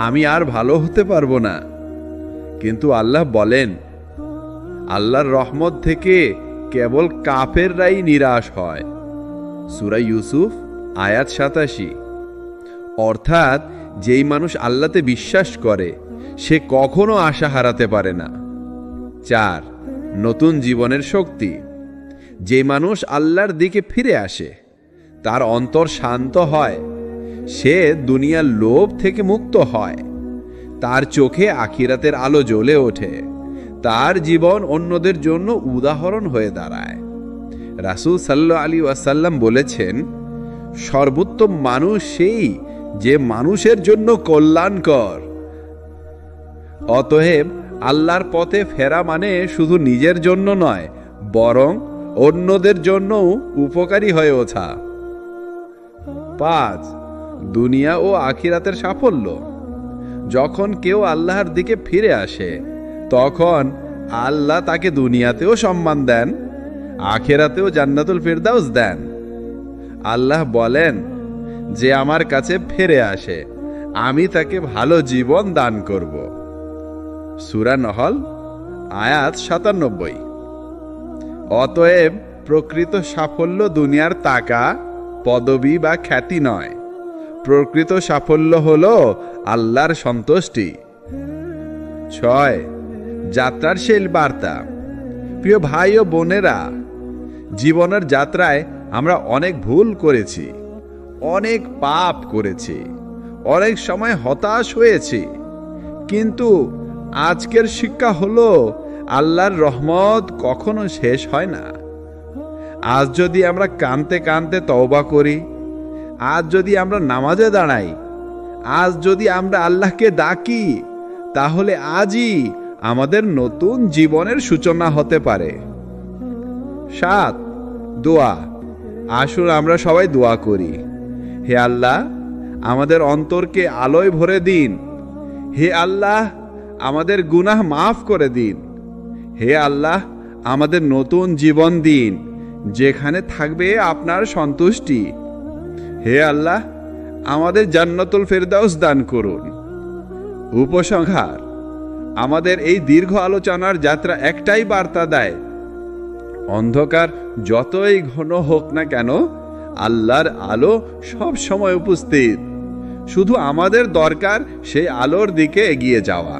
আমি আর ভালো হতে পারবো না। কিন্তু আল্লাহ বলেন, আল্লাহর রহমত থেকে কেবল কাফেররাই নিরাশ হয়। সূরা ইউসুফ আয়াত 87। অর্থাৎ যেই মানুষ আল্লাহতে বিশ্বাস করে, সে কখনো আশা হারাতে পারে না। 4. নতুন জীবনের শক্তি। যে মানুষ আল্লাহর দিকে ফিরে আসে, তার অন্তর শান্ত হয়, সে দুনিয়ার লোভ থেকে মুক্ত হয়, তার চোখে আখিরাতের আলো জ্বলে ওঠে, তার জীবন অন্যদের জন্য উদাহরণ হয়ে দাঁড়ায়। রাসূল সাল্লাল্লাহু আলাইহি ওয়াসাল্লাম বলেছেন, সর্বোত্তম মানুষ সেই যে মানুষের জন্য কল্যাণকর। অতএব আল্লাহর পথে ফেরা মানে শুধু নিজের জন্য নয়, বরং অন্যদের জন্যও উপকারী হয়ে ওঠা। 5. দুনিয়া ও আখিরাতের সাফল্য। যখন কেউ আল্লাহর দিকে ফিরে আসে, তখন আল্লাহ তাকে দুনিয়াতেও সম্মান দেন, আখিরাতেও জান্নাতুল ফিরদাউস দেন। আল্লাহ বলেন, যে আমার কাছে ফিরে আসে, আমি তাকে ভালো জীবন দান করব। সূরা নহল আয়াত 97। অতএব প্রকৃত সাফল্য দুনিয়ার টাকা, পদবি বা খ্যাতি নয়। প্রকৃত সাফল্য হলো আল্লাহর সন্তুষ্টি। 6. যাত্রার শেষ বার্তা। প্রিয় ভাই ও বোনেরা, জীবনের যাত্রায় আমরা অনেক ভুল করেছি, অনেক পাপ করেছি, অনেক সময় হতাশ হয়েছি। কিন্তু আজকের শিক্ষা হলো, আল্লাহর রহমত কখনো শেষ হয় না। আজ যদি আমরা কাঁদতে কাঁদতে তওবা করি, আজ যদি আমরা নামাজে দাঁড়াই, আজ যদি আমরা আল্লাহকে ডাকি, তাহলে আজই আমাদের নতুন জীবনের সূচনা হতে পারে। 7. দোয়া। আসুন আমরা সবাই দোয়া করি। হে আল্লাহ, আমাদের অন্তরকে আলোয় ভরে দিন। হে আল্লাহ, আমাদের গুনাহ মাফ করে দিন। হে আল্লাহ, আমাদের নতুন জীবন দিন, যেখানে থাকবে আপনার সন্তুষ্টি। হে আল্লাহ, আমাদের জান্নাতুল ফিরদাউস দান করুন। উপসংহার: আমাদের এই দীর্ঘ আলোচনার যাত্রা একটাই বার্তা দেয়, অন্ধকার যতই ঘন হোক না কেন, আল্লাহর আলো সব সময় উপস্থিত। শুধু আমাদের দরকার সেই আলোর দিকে এগিয়ে যাওয়া।